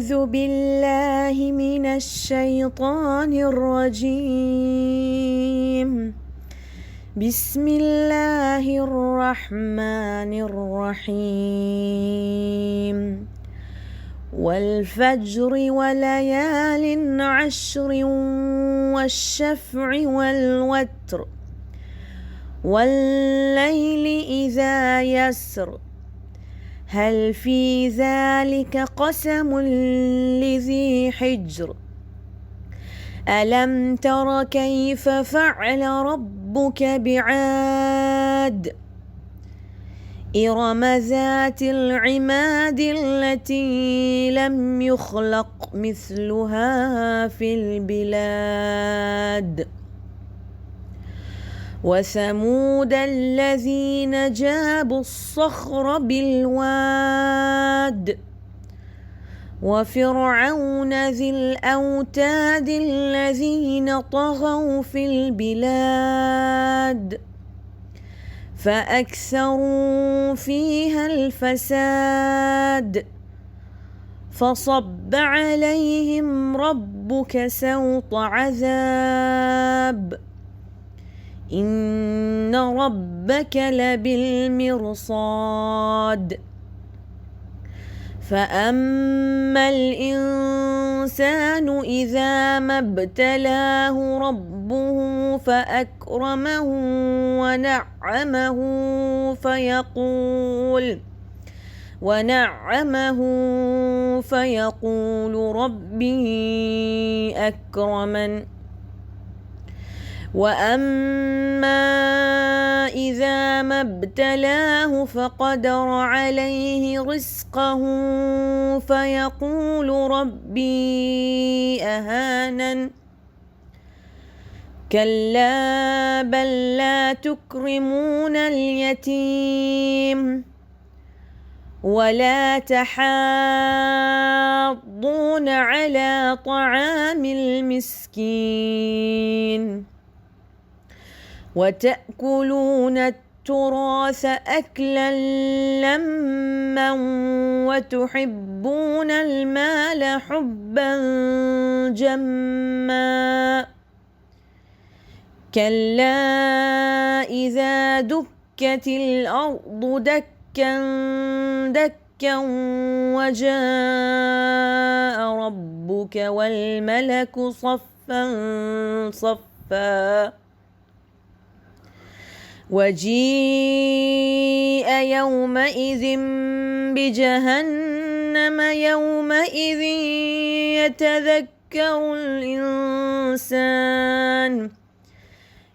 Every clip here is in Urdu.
أعوذ بالله من الشيطان الرجيم. بسم الله الرحمن الرحيم. والفجر وليال عشر والشفع والوتر والليل إذا يسر هل في ذلك قسم لذي حجر ألم تر كيف فعل ربك بعاد إرم ذات العماد التي لم يخلق مثلها في البلاد وثمود الذين جابوا الصخر بالواد وفرعون ذي الأوتاد الذين طغوا في البلاد فأكثروا فيها الفساد فصب عليهم ربك سوط عذاب إن ربك لبالمرصاد فأما الإنسان إذا ما ابتلاه ربه فأكرمه ونعمه فيقول ربي أكرمن وأما إذا ما ابتلاه فقدر عليه رزقه فيقول ربي أهانن كلا بل لا تكرمون اليتيم ولا تحاضون على طعام المسكين وتأكلون التراث أكلا لما وتحبون المال حبا جما كلا إذا دكت الأرض دكا دكا وجاء ربك والملك صفا صفا وجيء يومئذ بجهنم يومئذ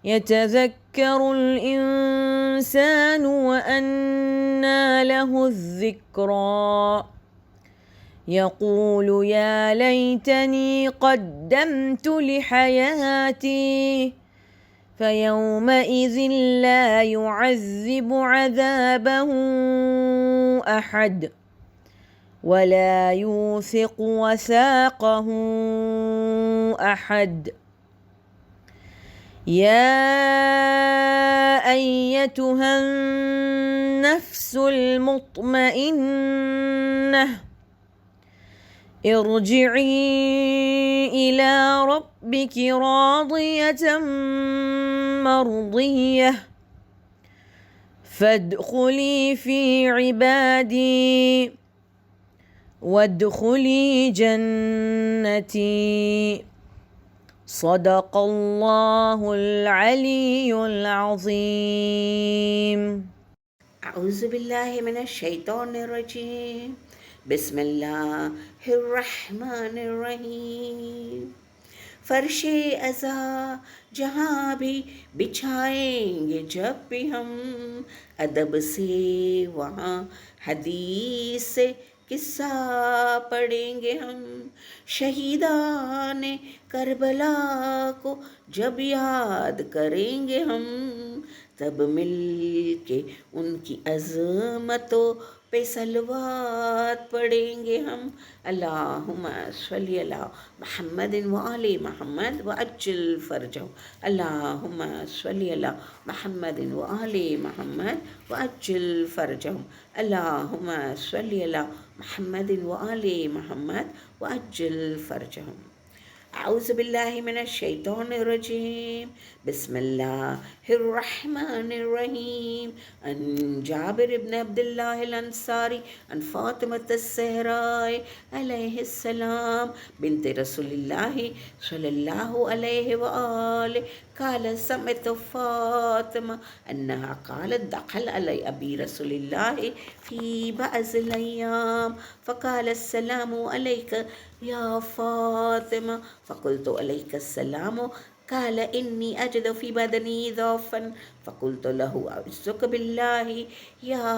يتذكر الإنسان وأنى له الذكرى يقول يا ليتني قدمت لحياتي فيومئذ لا يعذب عذابه أحد ولا يوثق وثاقه أحد يا أيتها النفس المطمئنة ارجعي إلى ربك راضية مرضية فادخلي في عبادي وادخلي جنتي صدق الله العلي العظيم. أعوذ بالله من الشيطان الرجيم. بسم اللہ الرحمن الرحیم. فرش ازا جہاں بھی بچھائیں گے جب بھی ہم ادب سے وہاں حدیث سے قصہ پڑھیں گے ہم شہیدان کربلا کو جب یاد کریں گے ہم تب مل کے ان کی عظمت و پہ صلوات پڑھیں گے ہم. اللہم صلی علی محمد و آل محمد وعجل فرجہم. اللہم صلی علی محمد و آل محمد وعجل فرجہم. اللہم صلی علی محمد و آل محمد وعجل فرجہم. اعوذ باللہ من الشیطان الرجیم. بسم اللہ الرحمن الرحیم. ان جابر بن عبداللہ الانصاری ان فاطمة الزہراء علیہ السلام بنت رسول اللہ صلی اللہ علیہ وآلہ قال سمعت فاطمہ انہا قالت دخل علی ابی رسول اللہ فی بعض الایام فقال السلام علیک یا فاطمہ فقلت علیک السلام. قال انی اجد فی بدنی ضعفا فقلت له اعوذک باللہ یا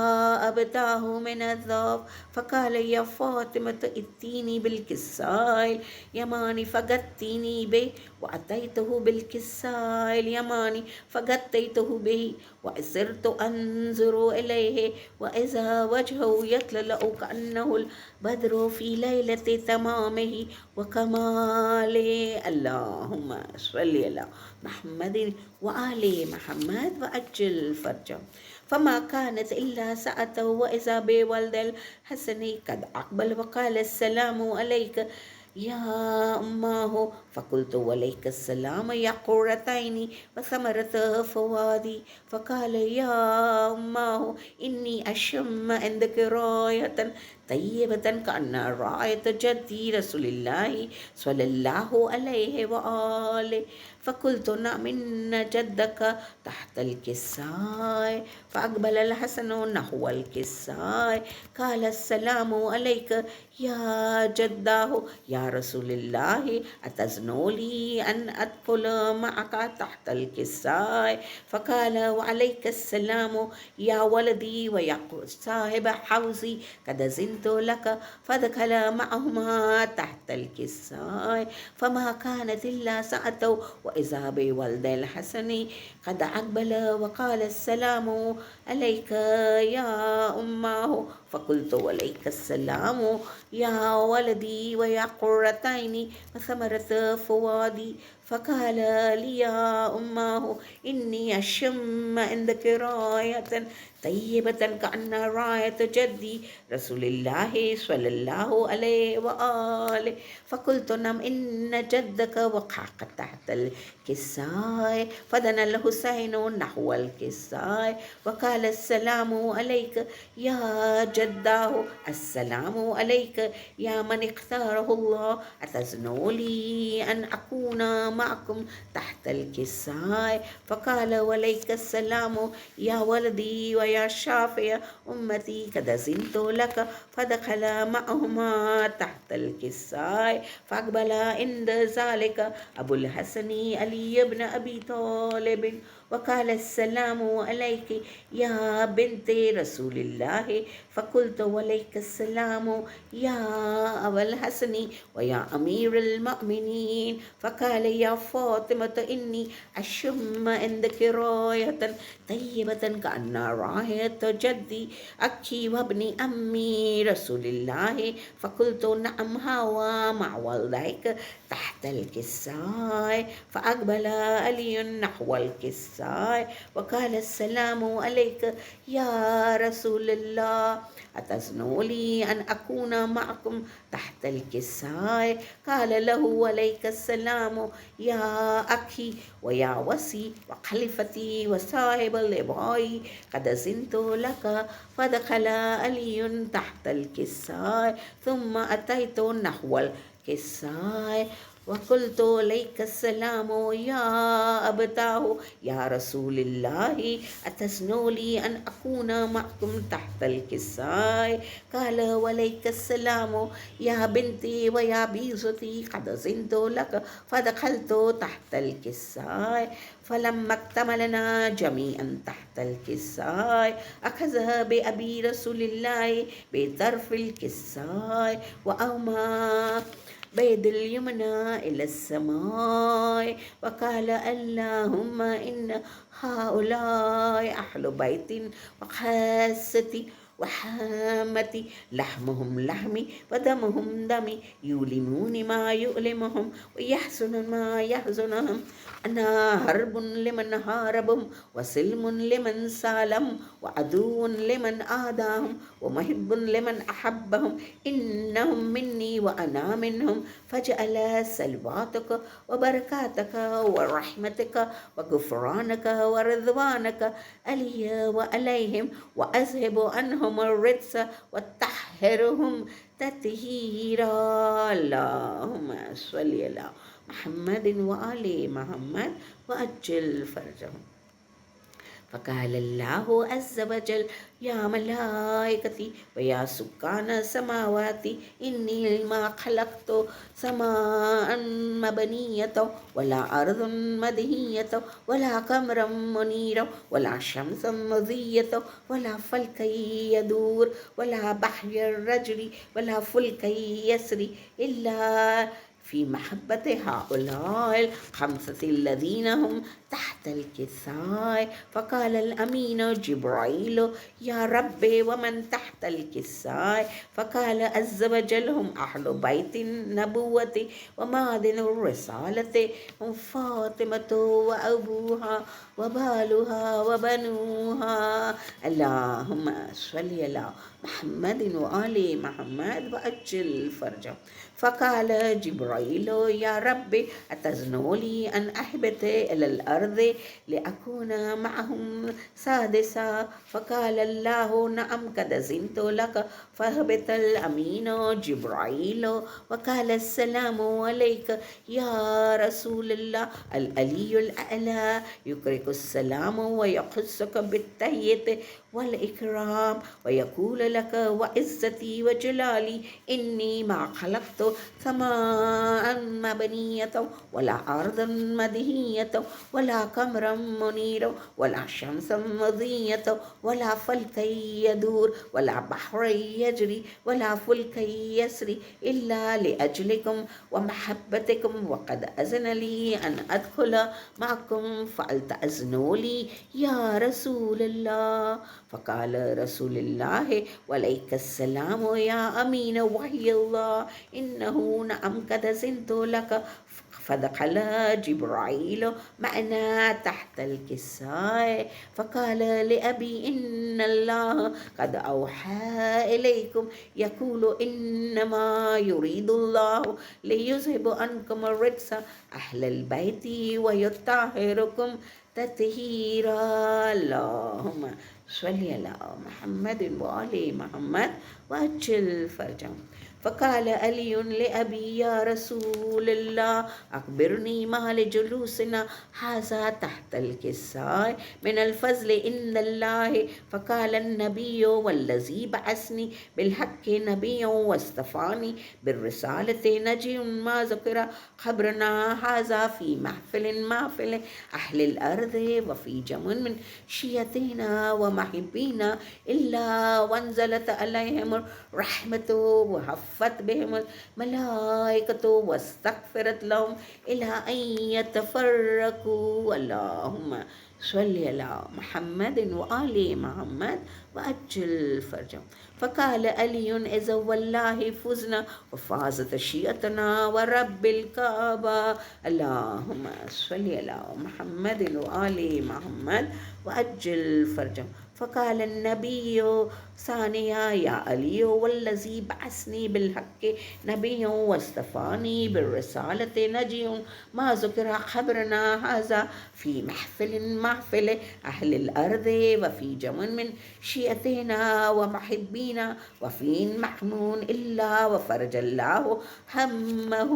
ابتاہ من الضعف. فقال یا فاطمة ائتینی بالکساء الیمانی فغطینی بہ واتیتہ بالکساء الیمانی فغطیتہ بہ وصرت انظر الیہ واذا وجہہ یطلع کأنہ البدر فی لیلۃ تمامہ وکمالہ. اللہم صلی علی محمد وآل محمد وعجل فرجہ. فما كانت إلا ساعة وإذا بولد الحسن قد أقبل وقال السلام عليك يا أماه. فقلت وعليك السلام يا قرتين وثمرة فؤادي. فقال يا أماه إني أشم عندك راية طيبة كأنها راية جدي رسول الله صلى الله عليه وآله. فقلت نعم إن جدك تحت الكساء. فأقبل الحسن نحو الكساء قال السلام عليك يا جداه يا رسول الله أتزنو لي أن أدخل معك تحت الكساء. فقال وعليك السلام يا ولدي ويا صاحب حوزي قد زنت لك. فدخل معهما تحت الكساء فما كانت إلا ساعة وإذا بولد الحسن قد أقبل وقال السلام عليك يا أماه. فقلت وعليك السلام يا ولدي ويا قرتين وثمرة فؤادي. فقال لي يا أماه إني أشم عندك راية طيبة كأن راية جدي رسول الله صلى الله عليه وآله. فقلت نعم إن جدك وقع تحت الكساء. فدنا الحسين نحو الكساء وقال السلام عليك يا جداه. السلام عليك يا من اختاره الله. أتزنوا لي أن أكون معكم تحت الكساء. فقال وعليك السلام يا ولدي ويا شافع أمتي قد زنت لك. فدخل معهما تحت الكساء. فأقبل عند ذلك أبو الحسن علي بن أبي طالب وقال السلام عليك يا بنت رسول الله. فقلت وعليك السلام يا أبا الحسن ويا أمير المؤمنين. فقال يا فاطمة إني أشم عندك راية طيبة كأن راية جدي أخي وابن أمي رسول الله. فقلت نعم هو مع والديك تحت الكساء. فأقبل علي نحو الكساء وقال السلام عليك يا رسول الله. أتزنو لي أن أكون معكم تحت الكساء. قال له وعليك السلام يا أخي ويا وصي وخليفتي وصاحب الإباء قد زنت لك. فدخل علي تحت الكساء ثم أتيت نحو الكساء وقلت عليك السلام يا أبتاه يا رسول الله. أتزنوا لي أن أكون معكم تحت الكساء. قال وعليك السلام يا بنتي ويا بيزتي قد زنت لك. فدخلت تحت الكساء. فلما اكتملنا جميعا تحت الكساء أخذ بأبي رسول الله بطرف الكساء وأومى بيد اليمنى إلى السماء وقال اللهم إن هؤلاء أهل بيت وخاصتي وحامتي لحمهم لحمي ودمهم دمي يؤلمون ما يؤلمهم ويحزن ما يحزنهم أنا حرب لمن حاربهم وسلم لمن سالم وعدو لمن آداهم ومحب لمن أحبهم إنهم مني وأنا منهم فاجعل سلواتك وبركاتك ورحمتك وغفرانك ورضوانك علي وعليهم وأذهب عنهم الرجس وطهرهم تطهيرا. اللهم صل على محمد وآل محمد وأجل فرجهم. فقال الله عز وجل يا ملائكتي ويا سكان السماوات إني ما خلقت سماء مبنية ولا أرض مدهية ولا قمرا منيرا ولا شمسا مضية ولا فلك يدور ولا بحر الرجل ولا فلك يسري إلا في محبة هؤلاء الخمسة الذين هم تحت الكساء. فقال الأمين جبرائيل يا ربي ومن تحت الكساء؟ فقال عز وجل هم أهل بيت النبوة ومعدن الرسالة هم فاطمة وأبوها وبالها وبنوها. اللهم صل على محمد وآل محمد وأجل فرجه. فقال جبرائيل يا ربي أتزنوا لي أن أهبط إلى الأرض لأكون معهم سادسا؟ فقال الله نعم قد زنت لك. فهبط الأمين جبرائيل وقال السلام عليك يا رسول الله العلي الأعلى يقرئك السلام ويخصك بالتحية والإكرام ويقول لك وعزتي وجلالي إني ما خلقت سماء مبنية ولا أرض مدهية ولا قمرا منيرا ولا شمسا مضية ولا فلك يدور ولا بحر يجري ولا فلك يسري إلا لأجلكم ومحبتكم وقد أذن لي أن أدخل معكم فلتأذنوا لي يا رسول الله. فقال رسول الله وعليك السلام يا أمين وحي الله إنه نعم قد زنت لك. فدخل جبرائيل معنا تحت الكساء فقال لأبي إن الله قد أوحى إليكم يقول إنما يريد الله ليذهب عنكم الرجس أهل البيت ويطهركم تطهيرا. اللهم صل على محمد وآل محمد وأجل فرجهم. فقال علي لأبي يا رسول الله أخبرني ما لجلوسنا هذا تحت الكساء من الفضل إن الله. فقال النبي والذي بعثني بالحق نبيا واصطفاني بالرسالة نجي ما ذكر خبرنا هذا في محفل أهل الأرض وفي جمع من شيعتنا ومحبينا إلا وانزلت عليهم الرحمة وحفت بهم الملائكة واستغفرت لهم إلى أن يتفرقوا. اللهم صل على محمد وآل محمد وأجل فرجهم. فقال علي إذا والله فزنا وفازت شيعتنا ورب الكعبة. اللهم صل على محمد وآل محمد وأجل فرجهم. فقال النبي ثانيا يا علي والذي بعثني بالحق نبيا واصطفاني بالرسالة نجي ما ذكر خبرنا هذا في محفل أهل الأرض وفي جمع من شيعتنا ومحبينا وفي محمون إلا وفرج الله همه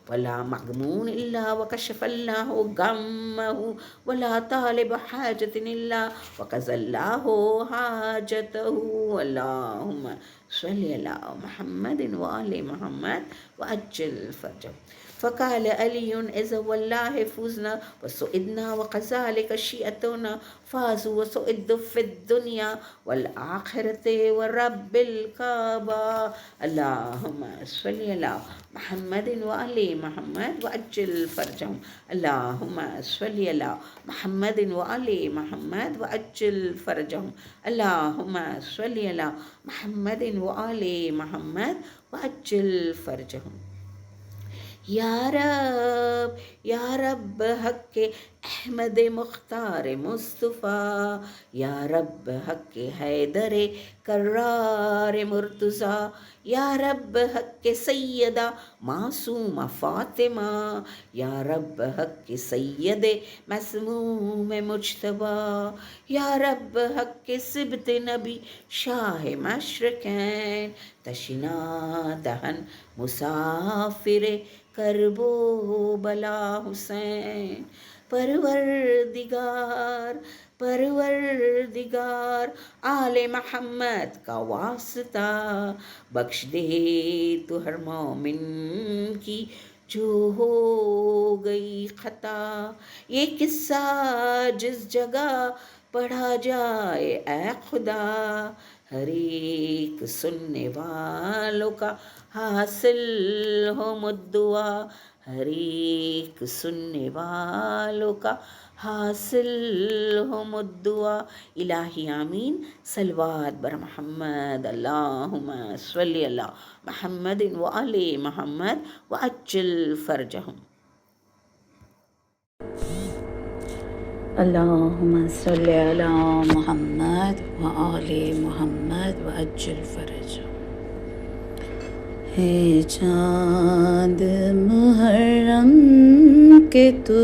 ولا مغمون إلا وكشف الله غمه ولا طالب حاجة إلا وقضى الله حاجته. اللهم صل على محمد وآل محمد وأجل فرجه. فقال علي إذا والله فزنا وسئدنا وكذلك شيئتنا فازوا وسئدوا في الدنيا والآخرة ورب الكعبة. اللهم صل على محمد وآل محمد وعجل فرجهم. اللهم صل على محمد وآل محمد وعجل فرجهم. اللهم صل على محمد وآل محمد وعجل فرجهم. یا رب حق احمد مختار مصطفیٰ، یا رب حق حیدر کرار مرتضیٰ، یا رب حق سیدہ معصوم فاطمہ، یا رب حق سید مسموم مجتبیٰ، یا رب حق سبط نبی شاہ مشرقین، تشنا دہن مسافر کرب و بلا حسین. پروردگار آل محمد کا واسطہ بخش دے تو ہر مومن کی جو ہو گئی خطا. یہ قصہ جس جگہ پڑھا جائے اے خدا، ہر ایک سننے والوں کا حاصل ہو مدعا، ہر ایک سننے والوں کا حاصل ہو مدعا. الہی آمین. صلوات بر محمد. اللہم صلی علی محمد وآل محمد وعجل فرجہم. اللہم صلی علی محمد وآل محمد وعجل فرجہم. ہے چاند محرم کے تو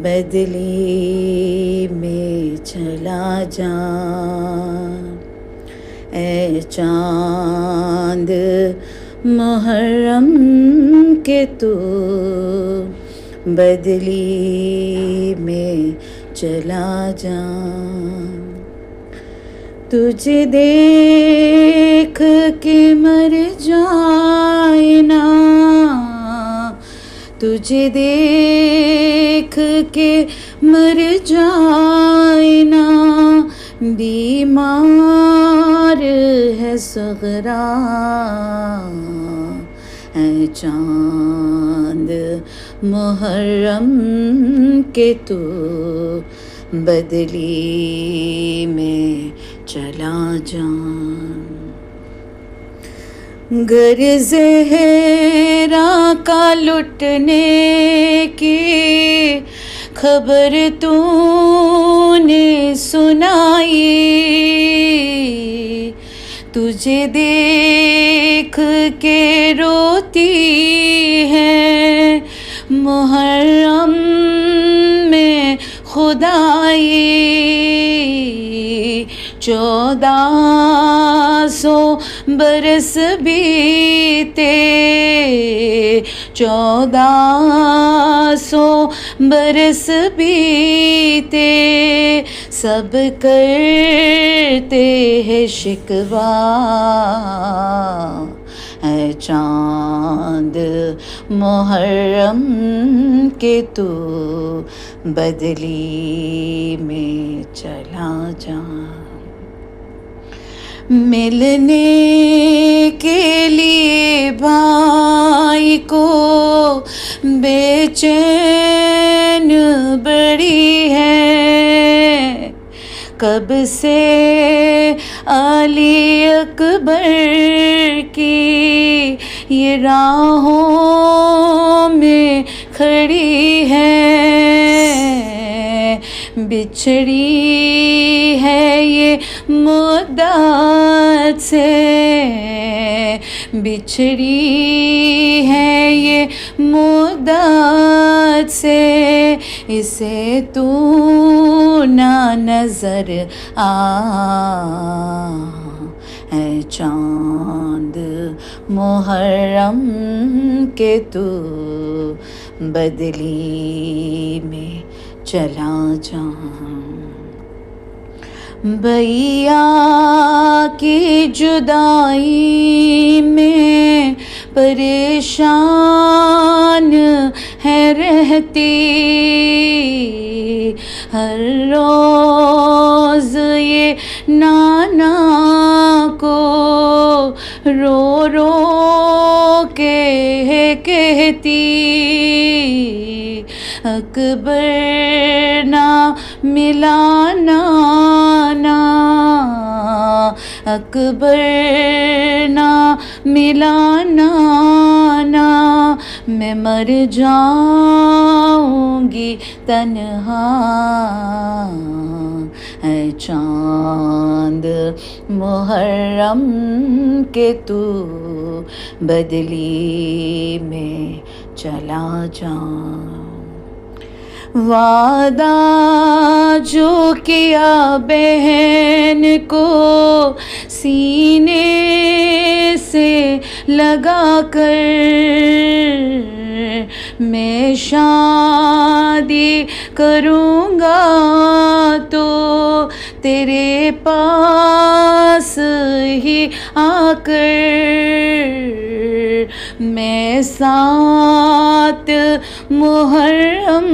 بدلی میں چلا جا، اے چاند محرم کے تو بدلی میں چلا جا. تجھے دیکھ کے مر جائے نا، تجھے دیکھ کے مر جائے نا، بیمار ہے صغرا. اے چاند محرم کے تو بدلی میں چلا جا. گر زہرا کا لٹنے کی خبر تو نے سنائی، تجھے دیکھ کے روتی ہے محرم میں خدائی. 1400 برس بیتے، 1400 برس بیتے، سب کرتے ہیں شکوہ. اے چاند محرم کے تو بدلی میں چلا جا. ملنے کے لیے بھائی کو بے چین بڑی ہے، کب سے علی اکبر کی یہ راہوں میں کھڑی ہے. بچھڑی ہے یہ مدت سے، بچھڑی ہے یہ مدت سے، اسے تو نہ نظر آ. اے چاند محرم کے تو بدلی میں چلا جا. بھیا کی جدائی میں پریشان ہے رہتی، ہر روز یہ نانا کو رو رو کے کہتی، اکبر نہ ملا نانا، اکبر نہ ملا نانا، میں مر جاؤں گی تنہا، اے چاند محرم کہ تو بدلی میں چلا جا، وعدہ جو کیا بہن کو سینے سے لگا کر، میں شادی کروں گا تو تیرے پاس ہی آ کر، میں 7 محرم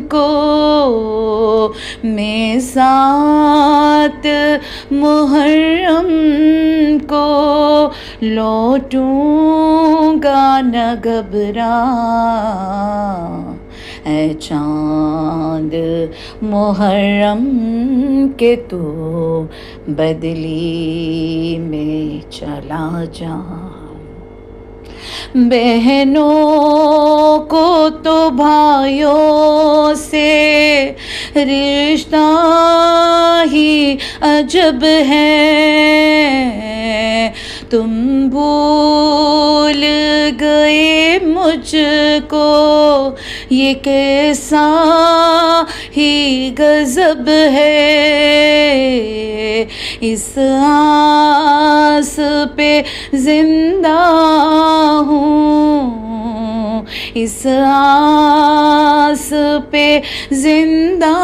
کو، میں 7 محرم کو لوٹوں گا نہ گھبرا، اے چاند محرم کہ تو بدلی میں چلا جا، بہنوں کو تو بھائیوں سے رشتہ ہی عجب ہے، تم بھول گئے مجھ کو، یہ کیسا ہی غضب ہے، اس آس پہ زندہ ہوں، اس آس پہ زندہ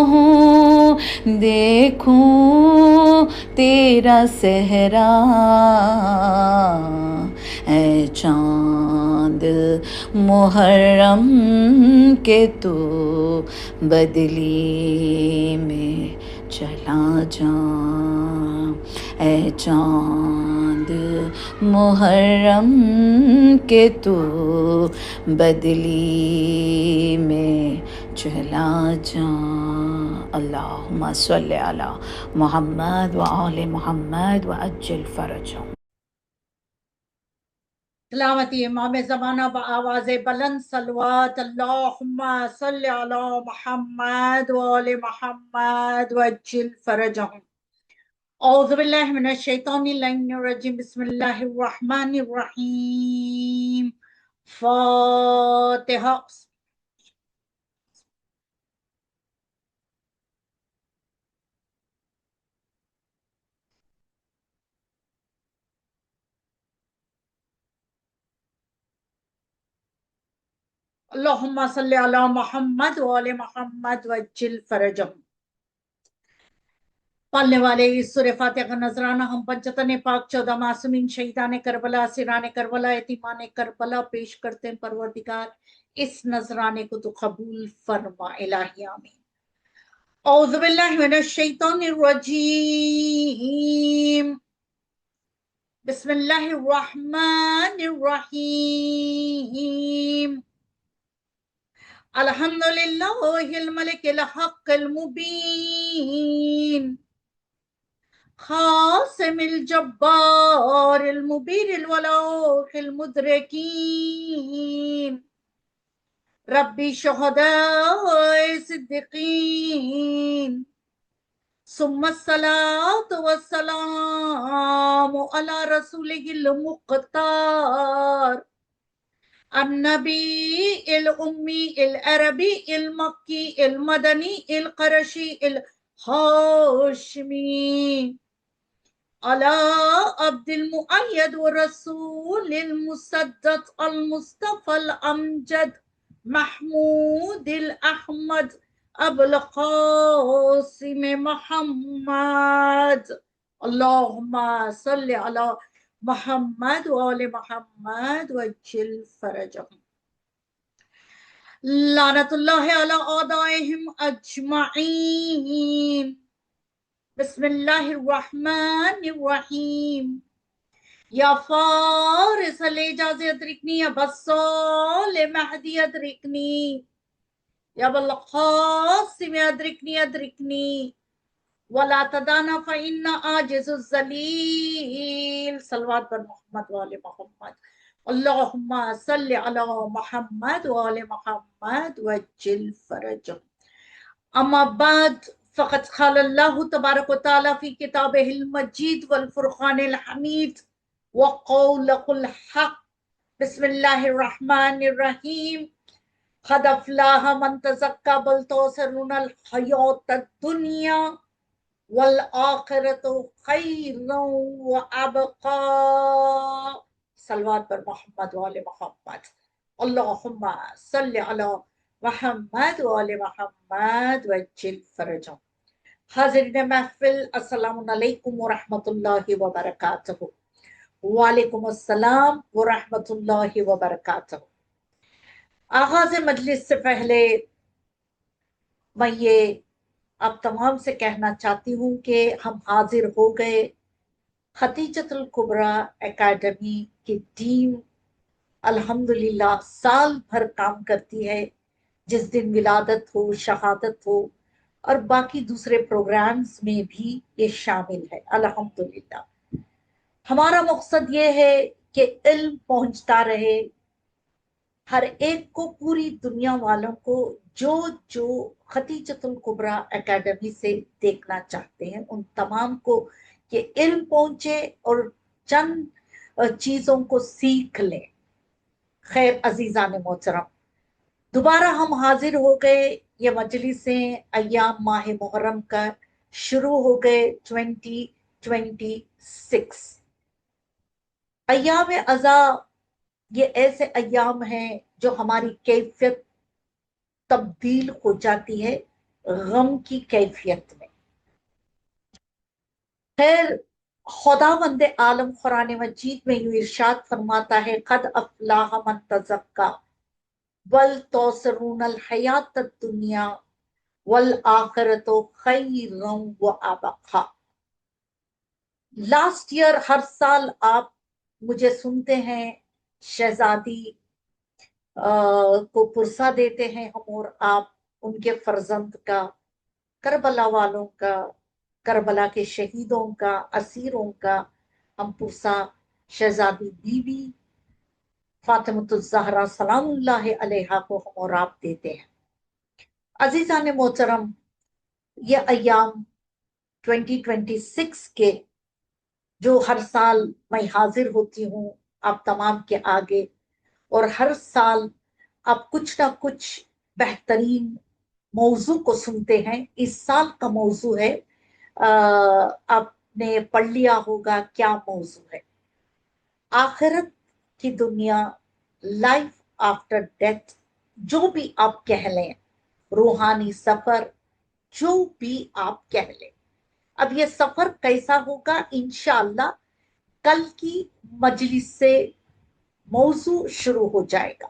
ہوں، دیکھوں تیرا صحرا، اے چاند محرم کہ تو بدلی میں چلا جا، اے چاند محرم کہ تو بدلی میں چلا جا، اللہم صلی علی محمد و آل محمد و عجل فرجهم۔ تلاوت امام زمانہ بآواز بلند صلوات، اللہم صلی علی محمد و آل محمد و عجل فرجهم۔ اعوذ باللہ من الشیطان اللعین الرجیم، بسم اللہ الرحمن الرحیم، فاتحہ۔ اللہم صلی علی محمد و آل محمد و عجل فرجهم۔ پڑھنے والے اس سورہ فاتحہ کا نذرانہ ہم پنجتن پاک 14 معصومین شہیدان کربلا، اسیران کربلا، یتیمان کربلا پیش کرتے ہیں۔ پروردگار اس نذرانے کو تو قبول فرما الہی، آمین۔ اعوذ باللہ من الشیطان الرجیم، بسم اللہ الرحمن الرحیم، الحمدللہ الملک الحق المبین، خاصم الجبار المبیر الولاء المدرکین، ربی شہداء صدیقین، ثم الصلاة والسلام علی رسولہ المختار، النبی الامی العربی المکی المدنی القرشی الہاشمی، علی عبد المؤید ورسول المسدد المصطفى الامجد محمود الاحمد ابو القاسم محمد، اللہم صلی علی محمد وآل محمد وعجل فرجهم لعنت اللہ علی اعدائهم اجمعین بسم اللہ الرحمن الرحیم یا فارس الإعجاز ادرکنی یا بسال مہدی ادرکنی یا بالقاسم ادرکنی ولا تدانا فإن عاجز الذلیل صلوات پر محمد وآل محمد اللہم صلی علی محمد وآل محمد وعجل فرجهم اما بعد فقد قال اللہ تبارک و تعالی فی کتابہ المجید والفرقان الحمید وقولہ الحق بسم اللہ الرحمن الرحیم قد افلاح من تزکا بل تؤثرون الحیاۃ الدنیا والآخرۃ خیر وابقا صلوات پر محمد وآل محمد اللہم صلی علی محمد وآل محمد وعجل فرجهم حاضرین محفل السلام علیکم ورحمۃ اللہ وبرکاتہ وعلیکم السلام ورحمۃ اللہ وبرکاتہ آغاز مجلس سے پہلے میں یہ آپ تمام سے کہنا چاہتی ہوں کہ ہم حاضر ہو گئے ختیجۃ الکبریٰ اکیڈمی کی ٹیم الحمدللہ سال بھر کام کرتی ہے، جس دن ولادت ہو، شہادت ہو اور باقی دوسرے پروگرامز میں بھی یہ شامل ہے الحمدللہ۔ ہمارا مقصد یہ ہے کہ علم پہنچتا رہے ہر ایک کو، پوری دنیا والوں کو جو ختیجۃ الکبریٰ اکیڈمی سے دیکھنا چاہتے ہیں ان تمام کو کہ علم پہنچے اور چند چیزوں کو سیکھ لیں۔ خیر عزیزان محترم، دوبارہ ہم حاضر ہو گئے، یہ مجلسیں ایام ماہ محرم کا شروع ہو گئے 2026۔ ایام عزا یہ ایسے ایام ہیں جو ہماری کیفیت تبدیل ہو جاتی ہے غم کی کیفیت میں۔ خیر خداوند عالم قرآن مجید میں یوں ارشاد فرماتا ہے قد افلاح من تزکا بل تؤثرون الحیاۃ الدنیا والآخرۃ خیر وابقا۔ لاسٹ ایئر ہر سال آپ مجھے سنتے ہیں، شہزادی کو پرسہ دیتے ہیں ہم اور آپ ان کے فرزند کا، کربلا والوں کا، کربلا کے شہیدوں کا، اسیروں کا ہم پرسہ شہزادی بی بی فاطمۃ الزہرا سلام اللہ علیہا کو ہم اور آپ دیتے ہیں۔ عزیزان محترم، یہ ایام 2026 کے جو ہر سال میں حاضر ہوتی ہوں آپ تمام کے آگے، اور ہر سال آپ کچھ نہ کچھ بہترین موضوع کو سنتے ہیں۔ اس سال کا موضوع ہے، آپ نے پڑھ لیا ہوگا کیا موضوع ہے، آخرت کی دنیا، لائف آفٹر ڈیتھ، جو بھی آپ کہہ لیں، روحانی سفر، جو بھی آپ کہہ لیں۔ اب یہ سفر کیسا ہوگا انشاءاللہ کل کی مجلس سے موضوع شروع ہو جائے گا۔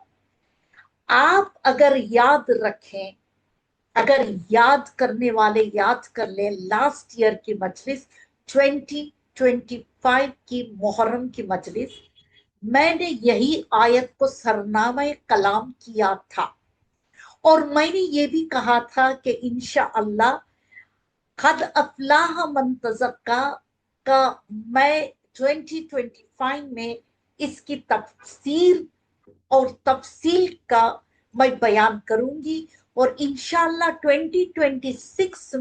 آپ اگر یاد رکھیں، اگر یاد کرنے والے یاد کر لیں، لاسٹ ایئر کی مجلس 2025 کی محرم کی مجلس میں نے یہی آیت کو سرنامہ کلام کیا تھا، اور میں نے یہ بھی کہا تھا کہ انشاءاللہ قد افلاح من تزکا کا میں 2025 میں اس کی تفسیر اور تفصیل کا میں بیان کروں گی، اور انشاءاللہ 2026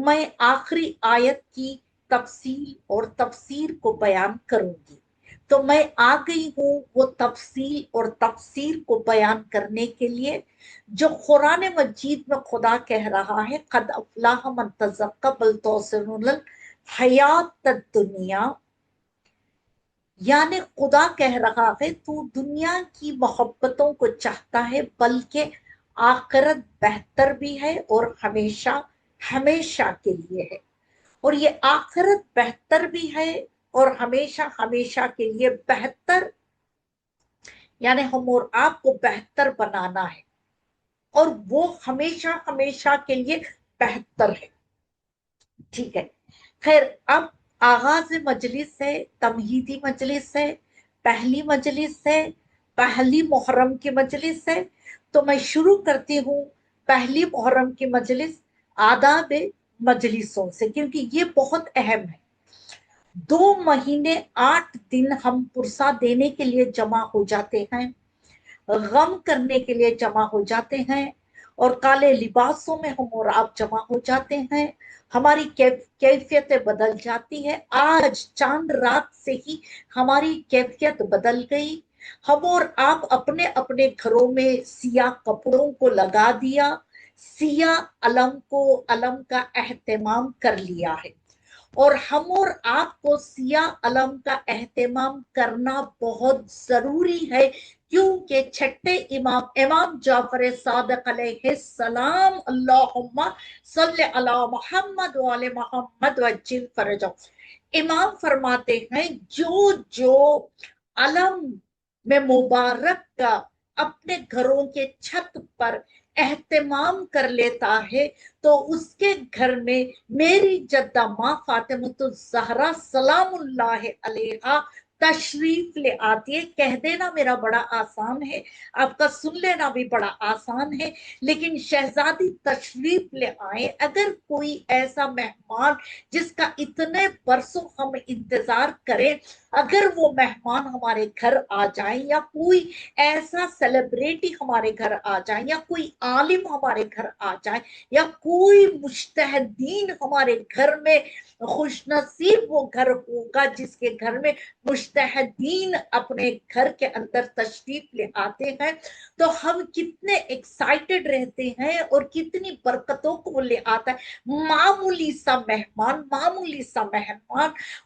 میں آخری آیت کی تفصیل اور تفسیر کو بیان کروں گی۔ تو میں آ گئی ہوں وہ تفصیل اور تفسیر کو بیان کرنے کے لیے جو قرآن مجید میں خدا کہہ رہا ہے قد افلاح من تزکا بل تؤثرون الحیاۃ الدنیا، یعنی خدا کہہ رہا ہے تو دنیا کی محبتوں کو چاہتا ہے بلکہ آخرت بہتر بھی ہے اور ہمیشہ ہمیشہ کے لیے ہے، اور یہ آخرت بہتر بھی ہے اور ہمیشہ ہمیشہ کے لیے بہتر، یعنی ہم اور آپ کو بہتر بنانا ہے، اور وہ ہمیشہ ہمیشہ کے لیے بہتر ہے. ٹھیک ہے. خیر، اب آغاز مجلس ہے، تمہیدی مجلس ہے، پہلی مجلس ہے، پہلی محرم کی مجلس ہے. تو میں شروع کرتی ہوں پہلی محرم کی مجلس آداب مجلسوں سے، کیونکہ یہ بہت اہم ہے. 2 مہینے 8 دن ہم پرسہ دینے کے لیے جمع ہو جاتے ہیں، غم کرنے کے لیے جمع ہو جاتے ہیں، اور کالے لباسوں میں ہم اور آپ جمع ہو جاتے ہیں. ہماری کیفیتیں بدل جاتی ہے. آج چاند رات سے ہی ہماری کیفیت بدل گئی. ہم اور آپ اپنے اپنے گھروں میں سیاہ کپڑوں کو لگا دیا، سیاہ علم کا اہتمام کر لیا ہے. اور ہم اور آپ کو سیاہ علم کا اہتمام کرنا بہت ضروری ہے، کیونکہ چھٹے امام جعفر صادق علیہ السلام، اللہم صلی علی محمد وعلی محمد وعجل فرجہ، امام فرماتے ہیں جو علم میں مبارک کا اپنے گھروں کے چھت پر اہتمام کر لیتا ہے تو اس کے گھر میں میری جدہ ماں فاطمۃ الزہرا سلام اللہ علیہا تشریف لے آتی ہے. کہہ دینا میرا بڑا آسان ہے، آپ کا سن لینا بھی بڑا آسان ہے، لیکن شہزادی تشریف لے آئے. اگر کوئی ایسا مہمان جس کا اتنے برسوں ہم انتظار کریں، اگر وہ مہمان ہمارے گھر آ جائیں، یا کوئی ایسا سیلیبریٹی ہمارے گھر آ جائیں، یا کوئی عالم ہمارے گھر آ جائیں، یا کوئی مجتہدین ہمارے گھر میں، خوش نصیب وہ گھر ہوگا جس کے گھر میں مجتہدین اپنے گھر کے اندر تشریف لے آتے ہیں، تو ہم کتنے ایکسائٹڈ رہتے ہیں اور کتنی برکتوں کو لے آتا ہے. معمولی سا مہمان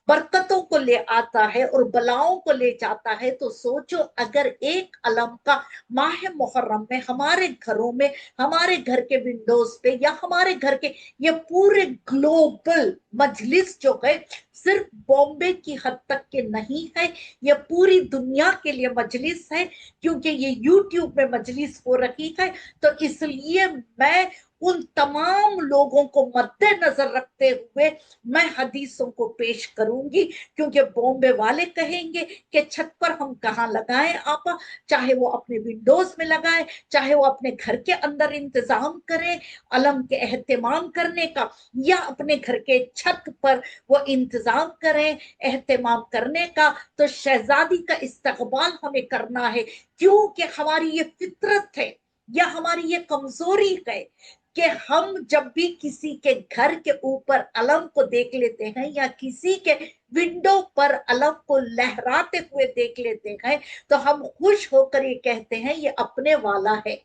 برکتوں کو لے آتا ہے اور بلاؤں کو لے جاتا ہے. تو سوچو اگر ایک علم کا ماہ محرم میں ہمارے گھروں میں، ہمارے گھر کے ونڈوز پہ، یا ہمارے گھر کے یہ پورے گلوبل مجلس جو ہے، صرف بامبے کی حد تک کے نہیں ہے، یہ پوری دنیا کے لیے مجلس ہے، کیونکہ یہ یوٹیوب میں مجلس ہو رہی ہے. تو اس لیے میں ان تمام لوگوں کو مد نظر رکھتے ہوئے میں حدیثوں کو پیش کروں گی، کیونکہ بامبے والے کہیں گے کہ چھت پر ہم کہاں لگائیں آپا، چاہے وہ اپنے ونڈوز میں لگائیں، چاہے وہ اپنے گھر کے اندر انتظام کریں علم کے اہتمام کرنے کا، یا اپنے گھر کے چھت پر وہ انتظام کریں اہتمام کرنے کا. تو شہزادی کا استقبال ہمیں کرنا ہے، کیونکہ ہماری یہ فطرت ہے یا ہماری یہ کمزوری ہے کہ ہم جب بھی کسی کے گھر کے اوپر علم کو دیکھ لیتے ہیں، یا کسی کے ونڈو پر علم کو لہراتے ہوئے دیکھ لیتے ہیں، تو ہم خوش ہو کر یہ کہتے ہیں یہ اپنے والا ہے.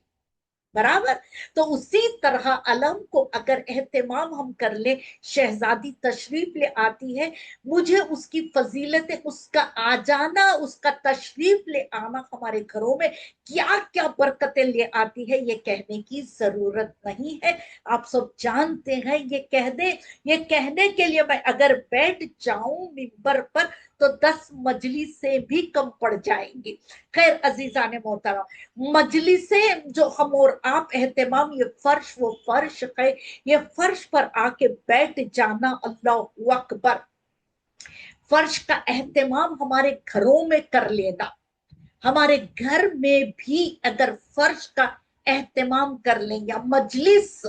برابر. تو اسی طرح علم کو اگر اہتمام ہم کر لیں، شہزادی تشریف لے آتی ہے، مجھے اس کی فضیلت، اس کا آ جانا، اس کا تشریف لے آنا ہمارے گھروں میں کیا کیا برکتیں لے آتی ہے، یہ کہنے کی ضرورت نہیں ہے. آپ سب جانتے ہیں. یہ کہنے کے لیے میں اگر بیٹھ جاؤں ممبر پر تو 10 مجلس سے بھی کم پڑ جائیں گی. خیر عزیزان محترم، مجلسیں جو ہم اور آپ اہتمام، یہ فرش وہ فرش ہے، یہ فرش پر آ کے بیٹھ جانا، اللہ اکبر. فرش کا اہتمام ہمارے گھروں میں کر لینا. ہمارے گھر میں بھی اگر فرش کا اہتمام کر لیں، یا مجلس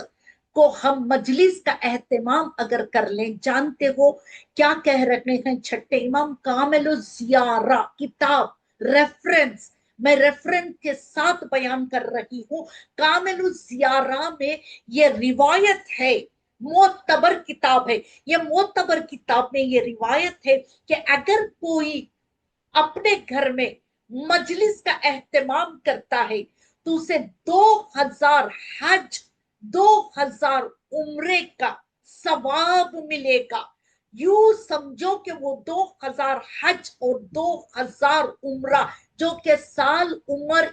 کو ہم مجلس کا اہتمام اگر کر لیں. جانتے ہو کیا کہہ رہے ہیں چھٹے امام؟ کامل الزیارہ کتاب، ریفرنس، میں ریفرنس کے ساتھ بیان کر رہی ہوں. کامل الزیارہ میں یہ روایت ہے، معتبر کتاب ہے. یہ معتبر کتاب میں یہ روایت ہے کہ اگر کوئی اپنے گھر میں مجلس کا اہتمام کرتا ہے تو اسے 2000 حج، 2000 عمرے کا ثواب ملے گا. یوں سمجھو کہ وہ 2000 حج اور 2000 عمرہ جو کہ سال عمر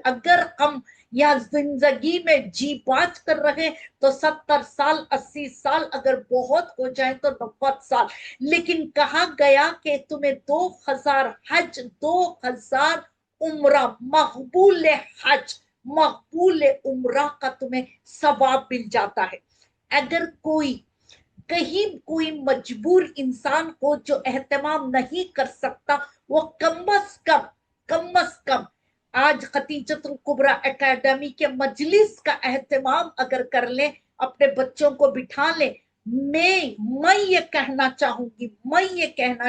اگر ہم یا زندگی میں جی بات کر رہے تو 70 سال 80 سال اگر بہت ہو جائے تو 90 سال، لیکن کہا گیا کہ تمہیں 2000 حج 2000 عمرہ مقبول حج مقبول عمرہ کا تمہیں ثواب مل جاتا ہے۔ اگر کہیں کوئی مجبور انسان ہو جو اہتمام نہیں کر سکتا، وہ کم از کم آج ختیجۃ الکبریٰ اکیڈمی کے مجلس کا اہتمام اگر کر لیں، اپنے بچوں کو بٹھا لیں۔ میں یہ کہنا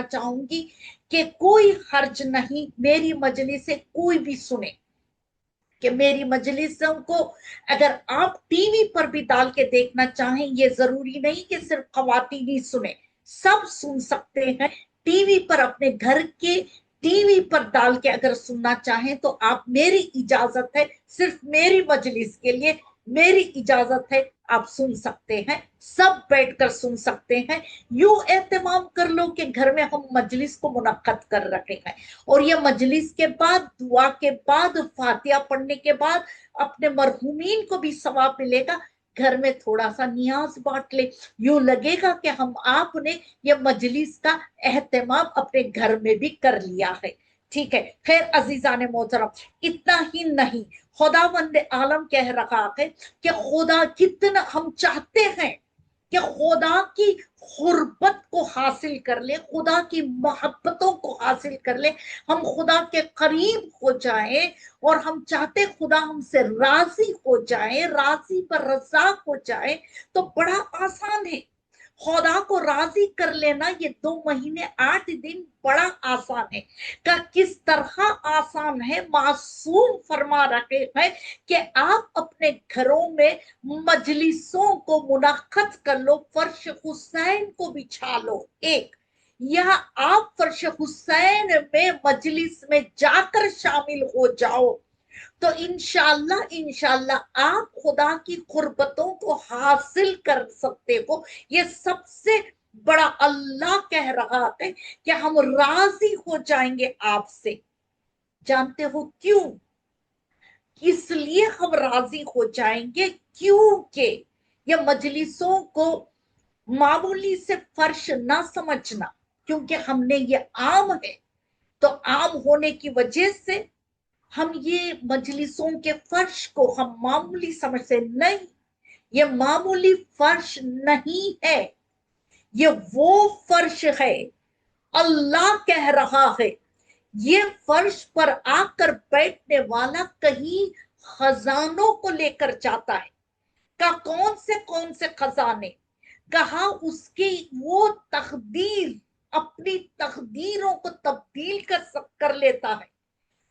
چاہوں گی کہ کوئی حرج نہیں میری مجلس سے کوئی بھی سنے، کہ میری مجلسوں کو اگر آپ ٹی وی پر بھی ڈال کے دیکھنا چاہیں، یہ ضروری نہیں کہ صرف خواتین ہی سنیں، سب سن سکتے ہیں۔ ٹی وی پر اپنے گھر کے ٹی وی پر ڈال کے اگر سننا چاہیں تو آپ، میری اجازت ہے، صرف میری مجلس کے لیے میری اجازت ہے، آپ سن سکتے ہیں، سب بیٹھ کر سن سکتے ہیں۔ یوں اہتمام کر لو کہ گھر میں ہم مجلس کو منعقد کر رکھے ہیں، اور یہ مجلس کے بعد، دعا کے بعد، فاتحہ پڑھنے کے بعد اپنے مرحومین کو بھی ثواب ملے گا۔ گھر میں تھوڑا سا نیاز بانٹ لے، یوں لگے گا کہ آپ نے یہ مجلس کا اہتمام اپنے گھر میں بھی کر لیا ہے۔ ٹھیک ہے، خیر عزیزان محترم، اتنا ہی نہیں، خداوند عالم کہہ رہا ہے کہ خدا کتنا ہم چاہتے ہیں کہ خدا کی قربت کو حاصل کر لیں، خدا کی محبتوں کو حاصل کر لیں، ہم خدا کے قریب ہو جائیں، اور ہم چاہتے خدا ہم سے راضی ہو جائیں، راضی پر رضا ہو جائیں، تو بڑا آسان ہے خدا کو راضی کر لینا۔ یہ 2 مہینے 8 دن بڑا آسان ہے۔ کہ کس طرح آسان ہے، معصوم فرما رہے ہیں کہ آپ اپنے گھروں میں مجلسوں کو منعقد کر لو، فرش حسین کو بچھا لو ایک، یا آپ فرش حسین میں مجلس میں جا کر شامل ہو جاؤ، تو انشاءاللہ آپ خدا کی قربتوں کو حاصل کر سکتے ہو۔ یہ سب سے بڑا اللہ کہہ رہا ہے کہ ہم راضی ہو جائیں گے آپ سے۔ جانتے ہو کیوں؟ اس لیے ہم راضی ہو جائیں گے کیونکہ یہ مجلسوں کو معمولی سے فرش نہ سمجھنا، کیونکہ ہم نے یہ عام ہے، تو عام ہونے کی وجہ سے ہم یہ مجلسوں کے فرش کو ہم معمولی سمجھتے نہیں۔ یہ معمولی فرش نہیں ہے، یہ وہ فرش ہے، اللہ کہہ رہا ہے یہ فرش پر آ کر بیٹھنے والا کہیں خزانوں کو لے کر جاتا ہے۔ کون سے خزانے؟ کہا اس کی وہ تقدیر، اپنی تقدیروں کو تبدیل کر لیتا ہے،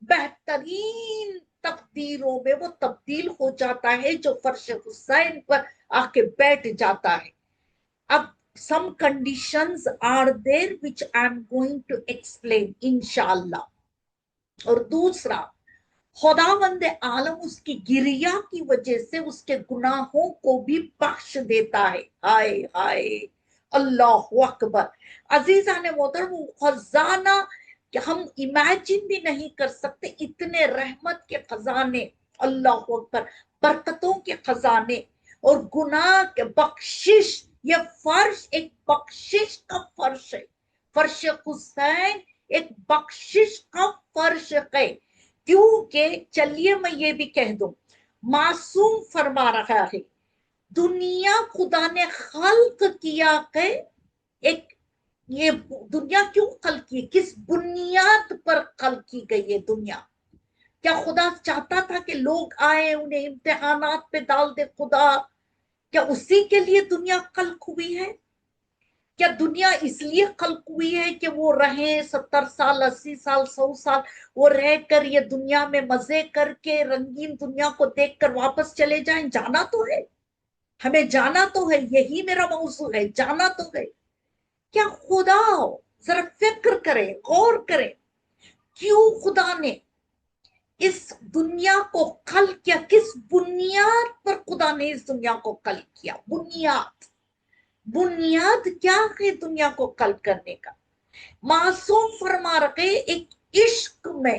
بہترین تقدیروں میں وہ تبدیل ہو جاتا ہے جو فرش حسین پر آ کے بیٹھ جاتا ہے۔ اب some conditions are there which I am going to explain انشاءاللہ۔ اور دوسرا، خداوند عالم اس کی گریہ کی وجہ سے اس کے گناہوں کو بھی بخش دیتا ہے۔ ہائے ہائے، اللہ اکبر۔ عزیزان محترم، خزانہ کہ ہم امیجن بھی نہیں کر سکتے، اتنے رحمت کے خزانے، اللہ اکبر، برکتوں کے خزانے اور گناہ کے بخشش۔ یہ فرش ایک بخشش کا فرش ہے، فرش حسین ایک بخشش کا فرش ہے، کیونکہ چلیے میں یہ بھی کہہ دوں، معصوم فرما رہا ہے دنیا خدا نے خلق کیا کہ ایک، یہ دنیا کیوں خلق کی، کس بنیاد پر خلق کی گئی ہے دنیا؟ کیا خدا چاہتا تھا کہ لوگ آئے انہیں امتحانات پہ ڈال دے؟ خدا کیا اسی کے لیے دنیا خلق ہوئی ہے؟ کیا دنیا اس لیے خلق ہوئی ہے کہ وہ رہیں 70 سال 80 سال 100 سال وہ رہ کر یہ دنیا میں مزے کر کے رنگین دنیا کو دیکھ کر واپس چلے جائیں؟ جانا تو ہے، ہمیں جانا تو ہے، یہی میرا موضوع ہے، جانا تو ہے۔ کیا خدا، ذرا فکر کریں، غور کریں، کیوں خدا نے اس دنیا کو خلق کیا؟ کس بنیاد پر خدا نے اس دنیا کو خلق کیا؟ بنیاد کیا ہے دنیا کو خلق کرنے کا؟ معصوم فرما رہے ایک عشق میں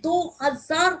2000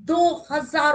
2000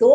2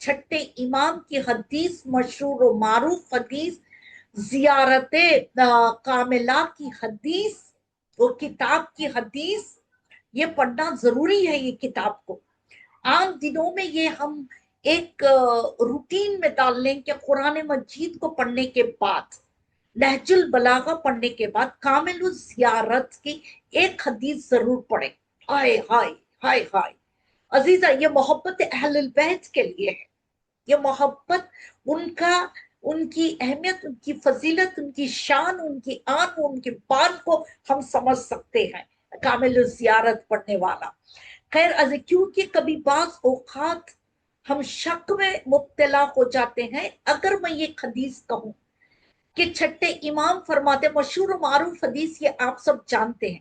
چھٹے امام کی حدیث، مشہور و معروف حدیث، زیارت کاملہ کی حدیث، وہ کتاب کی حدیث، یہ پڑھنا ضروری ہے یہ کتاب کو۔ عام دنوں میں یہ ہم ایک روٹین میں ڈال لیں کہ قرآن مجید کو پڑھنے کے بعد، نہج البلاغہ پڑھنے کے بعد کامل الزیارت کی ایک حدیث ضرور پڑھیں۔ ہائے ہائے ہائے ہائے عزیزہ، یہ محبت اہل البیت کے لیے ہے، یہ محبت ان کی اہمیت، ان کی فضیلت، ان کی شان، ان کی آن، ان کی بان کو ہم سمجھ سکتے ہیں کامل الزیارت پڑھنے والا۔ خیر کیونکہ کبھی بعض اوقات ہم شک میں مبتلا ہو جاتے ہیں، اگر میں یہ حدیث کہوں کہ چھٹے امام فرماتے، مشہور و معروف حدیث یہ آپ سب جانتے ہیں،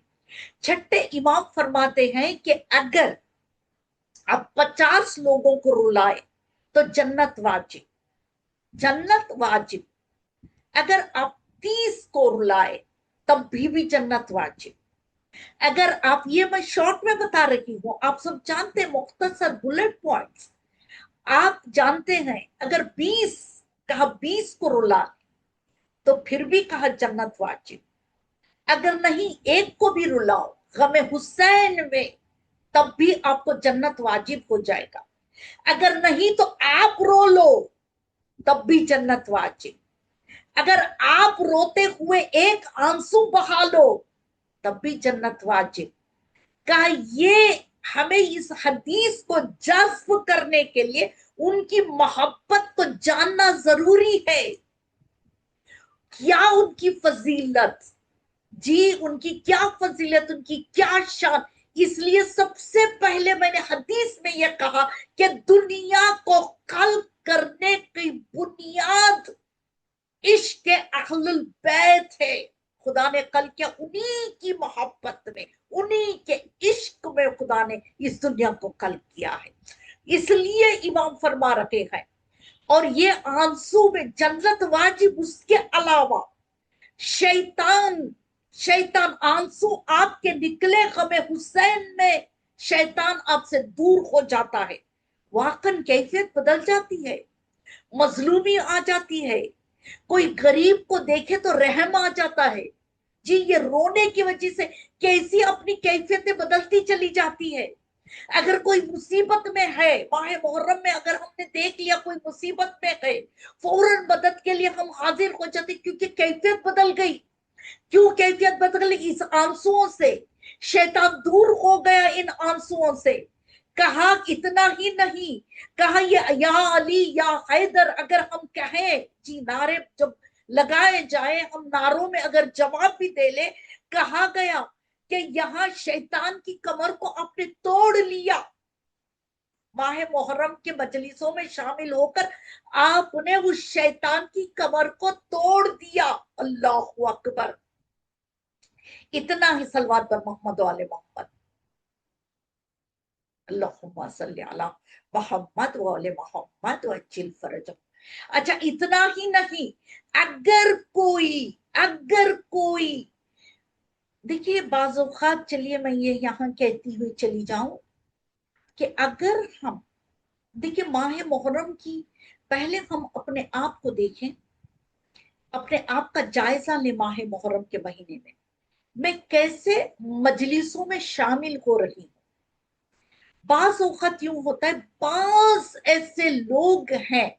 چھٹے امام فرماتے ہیں کہ اگر آپ 50 لوگوں کو رلائے تو جنت واجب، جنت واجب۔ اگر آپ 30 کو رلائے تب بھی جنت واجب۔ اگر آپ، یہ میں شارٹ میں بتا رہی ہوں، آپ سب جانتے ہیں، مختصر بلٹ پوائنٹس آپ جانتے ہیں، اگر 20 کو رلا تو پھر بھی کہا جنت واجب۔ اگر نہیں ایک کو بھی رلاؤ غم حسین میں تب بھی آپ کو جنت واجب ہو جائے گا۔ اگر نہیں تو آپ رو لو تب بھی جنت واجب۔ اگر آپ روتے ہوئے ایک آنسو بہا لو تب بھی جنت واجب۔ کہا یہ ہمیں اس حدیث کو جذب کرنے کے لیے ان کی محبت کو جاننا ضروری ہے، کیا ان کی فضیلت، جی ان کی کیا فضیلت، ان کی کیا شان۔ اس لیے سب سے پہلے میں نے حدیث میں یہ کہا کہ دنیا کو خلق کرنے کی بنیاد عشق اہل البیت ہے۔ خدا نے خلق کیا انہی کی محبت میں، انہی کے عشق میں خدا نے اس دنیا کو خلق کیا ہے۔ اس لیے امام فرما رہے ہیں، اور یہ آنسو میں جنت واجب۔ اس کے علاوہ شیطان آنسو آپ کے نکلے غم حسین میں، شیطان آپ سے دور ہو جاتا ہے، واقعاً کیفیت بدل جاتی ہے، مظلومی آ جاتی ہے، کوئی غریب کو دیکھے تو رحم آ جاتا ہے۔ جی یہ رونے کی وجہ سے کیسی اپنی کیفیتیں بدلتی چلی جاتی ہے۔ اگر کوئی مصیبت میں ہے، ماہ محرم میں اگر ہم نے دیکھ لیا کوئی مصیبت میں ہے، فوراً مدد کے لیے ہم حاضر ہو جاتے، کیونکہ کیفیت بدل گئی۔ کیوں کیفیت بدل گئی؟ اس آنسوؤں سے شیطان دور ہو گیا، ان آنسوؤں سے۔ کہا اتنا ہی نہیں، کہا یہ یا علی یا حیدر اگر ہم کہیں، جی نعرے جب لگائے جائیں، ہم نعروں میں اگر جواب بھی دے لے، کہا گیا کہ یہاں شیطان کی کمر کو آپ نے توڑ لیا۔ ماہ محرم کے مجلسوں میں شامل ہو کر آپ نے اس شیطان کی کمر کو توڑ دیا۔ اللہ اکبر۔ اتنا ہی صلوات پر محمد و آل محمد، اللہم صلی علی محمد و آل محمد وعجل فرجہم۔ اچھا اتنا ہی نہیں، اگر کوئی دیکھیے بعض اوقات، چلیے میں یہ یہاں کہتی ہوئی چلی جاؤں کہ اگر ہم دیکھیں ماہ محرم کی، پہلے ہم اپنے آپ کو دیکھیں، اپنے آپ کا جائزہ لیں ماہ محرم کے مہینے میں کیسے مجلسوں میں شامل ہو رہی ہوں۔ بعض اوقات یوں ہوتا ہے، بعض ایسے لوگ ہیں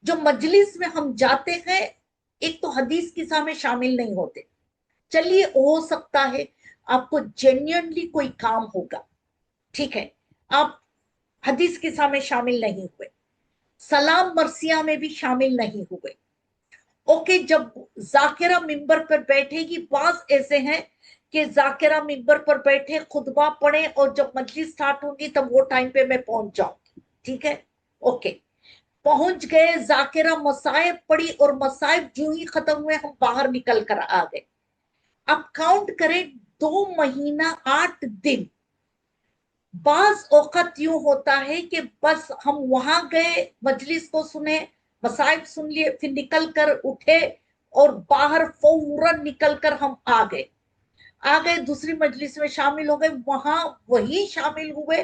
جو مجلس میں ہم جاتے ہیں، ایک تو حدیث کی ساہ میں شامل نہیں ہوتے۔ چلیے ہو سکتا ہے آپ کو جینیئنلی کوئی کام ہوگا، ٹھیک ہے، آپ حدیث کی ساہ میں شامل نہیں ہوئے، سلام مرثیہ میں بھی شامل نہیں ہوئے، اوکے۔ جب ذاکرہ ممبر پر بیٹھے گی، بعض ایسے ہیں کہ ذاکرہ ممبر پر بیٹھے خطبہ پڑھیں اور جب مجلس سٹارٹ ہوگی تب وہ ٹائم پہ میں پہنچ جاؤں گی، ٹھیک ہے، اوکے۔ پہنچ گئے، ذاکرہ مسائب پڑھی اور مسائب جو ہی ختم ہوئے ہم باہر نکل کر آ گئے۔ اب کاؤنٹ کریں 2 مہینہ 8 دن۔ بعض اوقات یوں ہوتا ہے کہ بس ہم وہاں گئے، مجلس کو سنے، مسائب سن لیے، پھر نکل کر اٹھے اور باہر فوراً نکل کر ہم آ گئے دوسری مجلس میں شامل ہو گئے، وہاں وہی شامل ہوئے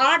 8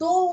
2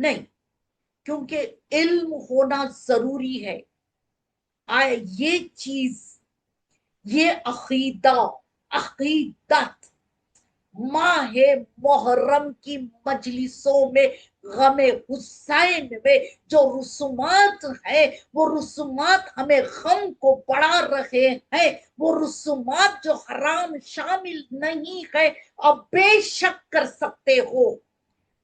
نہیں، کیونکہ علم ہونا ضروری ہے. یہ چیز، یہ عقیدت ماہ محرم کی مجلسوں میں غم حسین میں جو رسومات ہیں، وہ رسومات ہمیں غم کو بڑھا رہے ہیں. وہ رسومات جو حرام شامل نہیں ہے، اب بے شک کر سکتے ہو،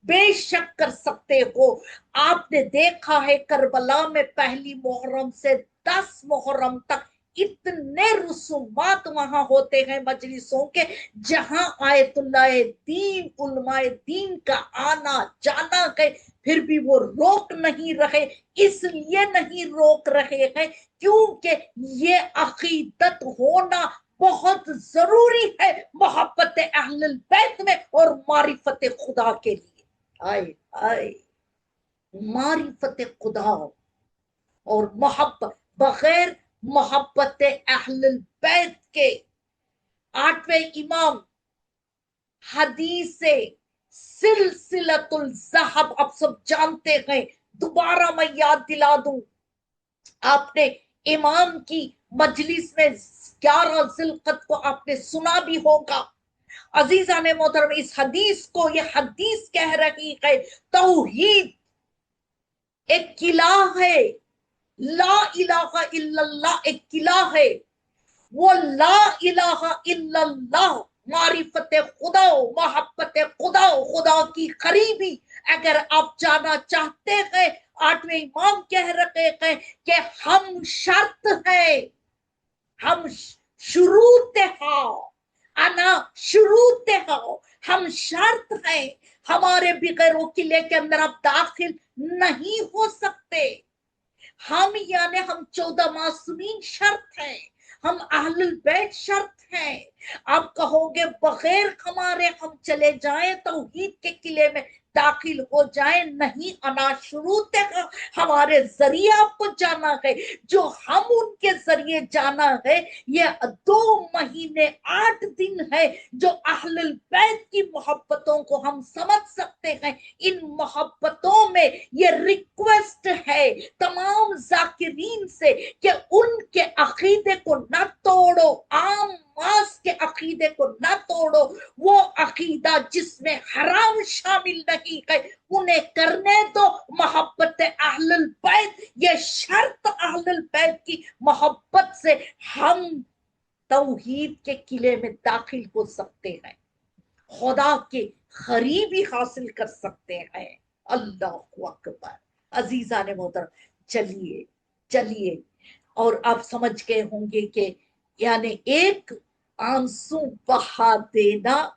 بے شک کر سکتے ہو. آپ نے دیکھا ہے کربلا میں پہلی محرم سے 10 محرم تک اتنے رسومات وہاں ہوتے ہیں مجلسوں کے، جہاں آیت اللہ دین، علماء دین کا آنا جانا ہے، پھر بھی وہ روک نہیں رہے. اس لیے نہیں روک رہے ہیں کیونکہ یہ عقیدت ہونا بہت ضروری ہے محبت اہل البیت میں اور معرفت خدا کے لیے. آئے آئے معرفت خدا اور محبت، بغیر محبت اہل البیت کے 8ویں امام حدیث سلسلۃ الذہب آپ سب جانتے ہیں، دوبارہ میں یاد دلا دوں. آپ نے امام کی مجلس میں 11 ذی القعدہ کو آپ نے سنا بھی ہوگا. عزیزان محترم، اس حدیث کو، یہ حدیث کہہ رہی ہے توحید ایک قلعہ ہے، لا الہ الا اللہ ایک قلعہ ہے. وہ لا الہ الا اللہ معرفت خدا، محبت خدا، خدا کی قریبی اگر آپ جانا چاہتے ہیں، 8ویں امام کہہ رہے ہیں کہ ہم شرط ہے، ہم شروط ہاں، انا شروط ہاں، ہم شرط ہیں. ہمارے بغیر وہ قلعے کے اندر آپ داخل نہیں ہو سکتے. ہم یعنی ہم 14 معصومین شرط ہیں، ہم اہل البیت شرط ہیں. آپ کہو گے بغیر ہمارے ہم چلے جائیں توحید کے قلعے میں داخل ہو جائیں، نہیں، انا شروط ہے، ہمارے ذریعے آپ کو جانا ہے. جو ہم ان کے ذریعے جانا ہے، یہ 2 مہینے 8 دن ہے جو اہل البیت کی محبتوں کو ہم سمجھ سکتے ہیں. ان محبتوں میں یہ ریکویسٹ ہے تمام ذاکرین سے کہ ان کے عقیدے کو نہ توڑو، عام ماس کے عقیدے کو نہ توڑو. وہ عقیدہ جس میں حرام شامل نہیں ہے انہیں کرنے دو. محبت اہل البیت یہ شرط، اہل البیت کی محبت سے ہم توحید کے قلعے میں داخل ہو سکتے ہیں، خدا کے قریبی حاصل کر سکتے ہیں. اللہ اکبر. عزیزان محترم، چلیے اور آپ سمجھ گئے ہوں گے کہ یعنی ایک آنسو بہا دینا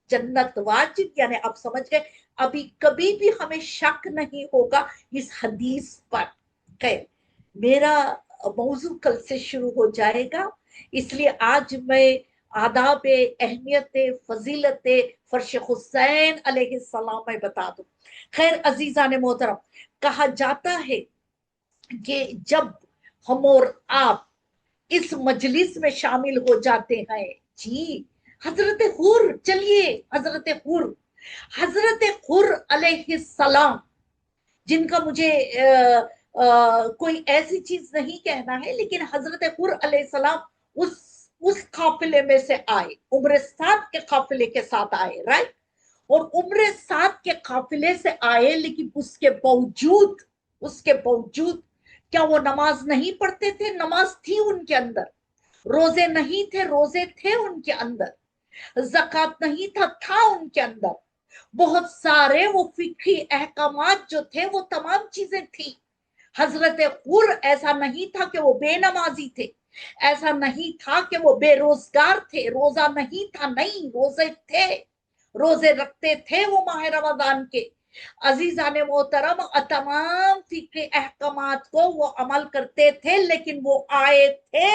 جنت واجب، یعنی آپ سمجھ گئے. ابھی کبھی بھی ہمیں شک نہیں ہوگا اس حدیث پر. خیر، میرا موضوع کل سے شروع ہو جائے گا، اس لیے آج میں آداب، اہمیت، فضیلت فرش حسین علیہ السلام میں بتا دوں. خیر عزیزان محترم، کہا جاتا ہے کہ جب ہم اور آپ اس مجلس میں شامل ہو جاتے ہیں، جی حضرت حور، چلیے حضرت حور علیہ السلام، جن کا مجھے کوئی ایسی چیز نہیں کہنا ہے، لیکن حضرت حور علیہ السلام اس قافلے میں سے آئے، عمر 7 کے قافلے کے ساتھ آئے، رائٹ. اور عمر 7 کے قافلے سے آئے، لیکن اس کے باوجود کیا وہ نماز نہیں پڑھتے تھے؟ نماز تھی ان کے اندر. روزے نہیں تھے؟ روزے تھے ان کے اندر. زکوٰۃ نہیں تھا ان کے اندر. بہت سارے وہ فقہی احکامات جو تھے وہ تمام چیزیں تھی. حضرت حور ایسا نہیں تھا کہ وہ بے نمازی تھے، ایسا نہیں تھا کہ وہ بے روزگار تھے، روزہ نہیں تھا، نہیں، روزے تھے، روزے رکھتے تھے وہ ماہ رمضان کے. عزیزان محترم، تمام فقہی احکامات کو وہ عمل کرتے تھے، لیکن وہ آئے تھے،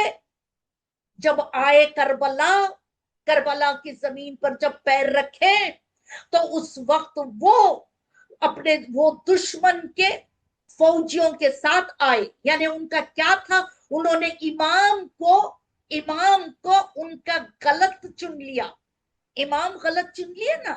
جب آئے کربلا کی زمین پر جب پیر رکھے تو اس وقت وہ اپنے وہ دشمن کے فوجیوں کے ساتھ آئے. یعنی ان کا کیا تھا؟ انہوں نے امام کو ان کا غلط چن لیا. امام غلط چن لیا نا،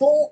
2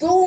2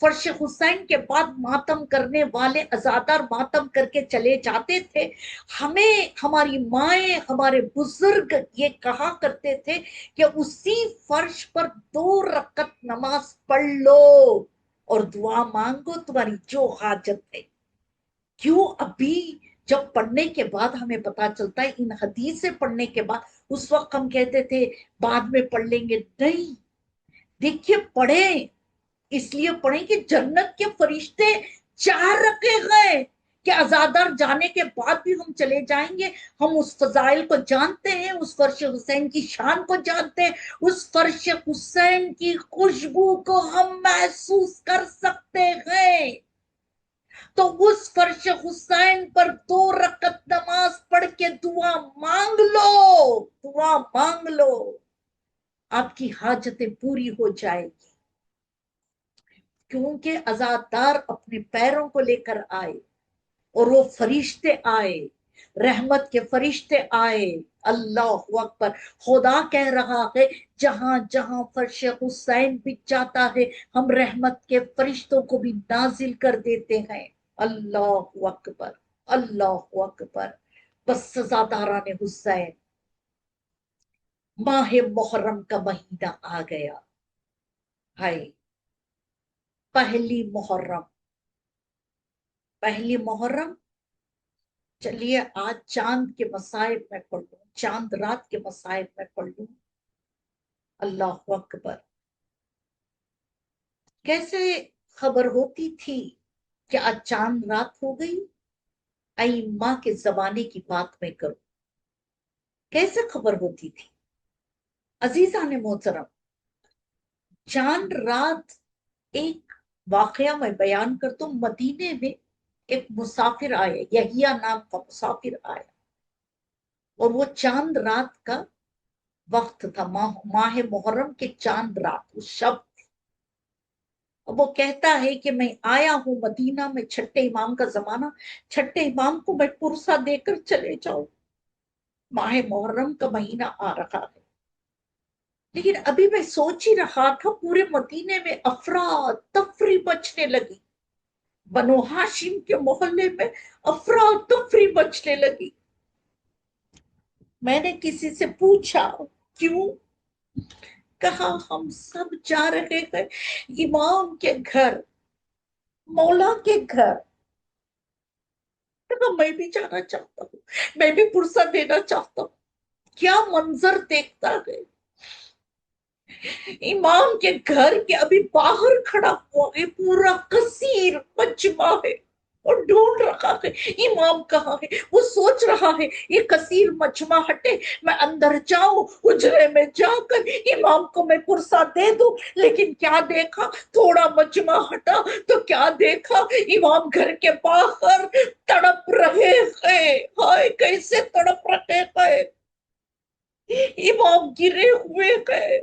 فرش حسین کے بعد ماتم کرنے والے عزادار ماتم کر کے چلے جاتے تھے، ہمیں ہماری مائیں ہمارے بزرگ یہ کہا کرتے تھے کہ اسی فرش پر 2 رکعت نماز پڑھ لو اور دعا مانگو تمہاری جو حاجت ہے۔ کیوں ابھی جب پڑھنے کے بعد ہمیں پتا چلتا ہے ان حدیثیں پڑھنے کے بعد اس وقت ہم کہتے تھے بعد میں پڑھ لیں گے؟ نہیں، دیکھیے پڑھیں، اس لیے پڑھیں کہ جنت کے فرشتے چاہ رکھے گئے کہ عزادار جانے کے بعد بھی ہم چلے جائیں گے۔ ہم اس فضائل کو جانتے ہیں، اس فرش حسین کی شان کو جانتے ہیں، اس فرش حسین کی خوشبو کو ہم محسوس کر سکتے ہیں۔ تو اس فرش حسین پر 2 رکعت نماز پڑھ کے دعا مانگ لو، دعا مانگ لو، آپ کی حاجتیں پوری ہو جائے گی۔ کیونکہ عزادار اپنے پیروں کو لے کر آئے اور وہ فرشتے آئے، رحمت کے فرشتے آئے۔ اللہ اکبر! خدا کہہ رہا ہے جہاں جہاں فرش حسین بچ جاتا ہے ہم رحمت کے فرشتوں کو بھی نازل کر دیتے ہیں۔ اللہ اکبر، اللہ اکبر! بس عزاداران حسین، ماہ محرم کا مہینہ آ گیا، ہائے پہلی محرم، پہلی محرم۔ چلیے آج چاند کے مصائب میں پڑھ لوں، چاند رات کے مصائب میں پڑھ لوں۔ اللہ اکبر! کیسے خبر ہوتی تھی کہ آج چاند رات ہو گئی؟ ائمہ کے زمانے کی بات میں کروں، کیسے خبر ہوتی تھی؟ عزیزان محترم، چاند رات ایک واقعہ میں بیان کرتا ہوں۔ مدینے میں ایک مسافر آیا، یحییٰ نام کا مسافر آیا، اور وہ چاند رات کا وقت تھا، ماہ محرم کے چاند رات اس شب تھی۔ اب وہ کہتا ہے کہ میں آیا ہوں مدینہ میں، چھٹے امام کا زمانہ، چھٹے امام کو میں پرسہ دے کر چلے جاؤں، ماہ محرم کا مہینہ آ رہا ہے۔ لیکن ابھی میں سوچ ہی رہا تھا، پورے مدینے میں افراتفری مچنے لگی، بنو ہاشم کے محلے میں افراتفری مچنے لگی۔ میں نے کسی سے پوچھا کیوں؟ کہا ہم سب جا رہے ہیں امام کے گھر، مولا کے گھر۔ کہا میں بھی جانا چاہتا ہوں، میں بھی پرسہ دینا چاہتا ہوں۔ کیا منظر دیکھتا ہے، امام کے گھر کے ابھی باہر کھڑا ہوا ہے، پورا کثیر مجمع ہے، اور ڈھونڈ رہا ہے امام کہاں ہے۔ وہ سوچ رہا ہے یہ کثیر مجمع ہٹے، میں اندر جاؤں، حجرے میں جا کر امام کو میں پرسہ دے دوں۔ لیکن کیا دیکھا، تھوڑا مجمع ہٹا تو کیا دیکھا، امام گھر کے باہر تڑپ رہے ہیں۔ ہائے کیسے تڑپ رہے ہیں، امام گرے ہوئے ہیں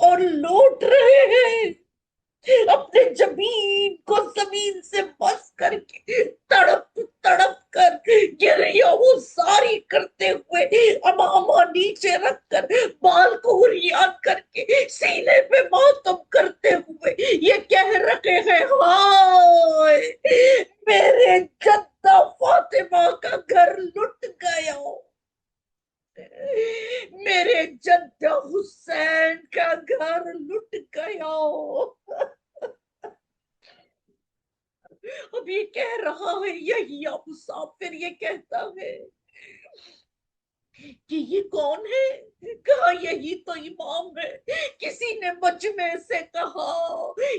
اور لوٹ رہے ہیں، اپنے جبین کو زمین سے بس کر کے تڑپ تڑپ کر گریہ وہ ساری کرتے ہوئے، امامہ نیچے رکھ کر، بال کو عریان کر کے، سینے پہ ماتم کرتے ہوئے یہ کہہ رہے ہیں ہائے میرے جدہ فاطمہ کا گھر لٹ گیا، میرے جدہ حسین کا گھر لٹ گیا۔ اب یہ کہہ رہا ہے، یہی مسافر یہ کہتا ہے کہ یہ کون ہے؟ کہا یہی تو امام ہے۔ کسی نے مجمع سے کہا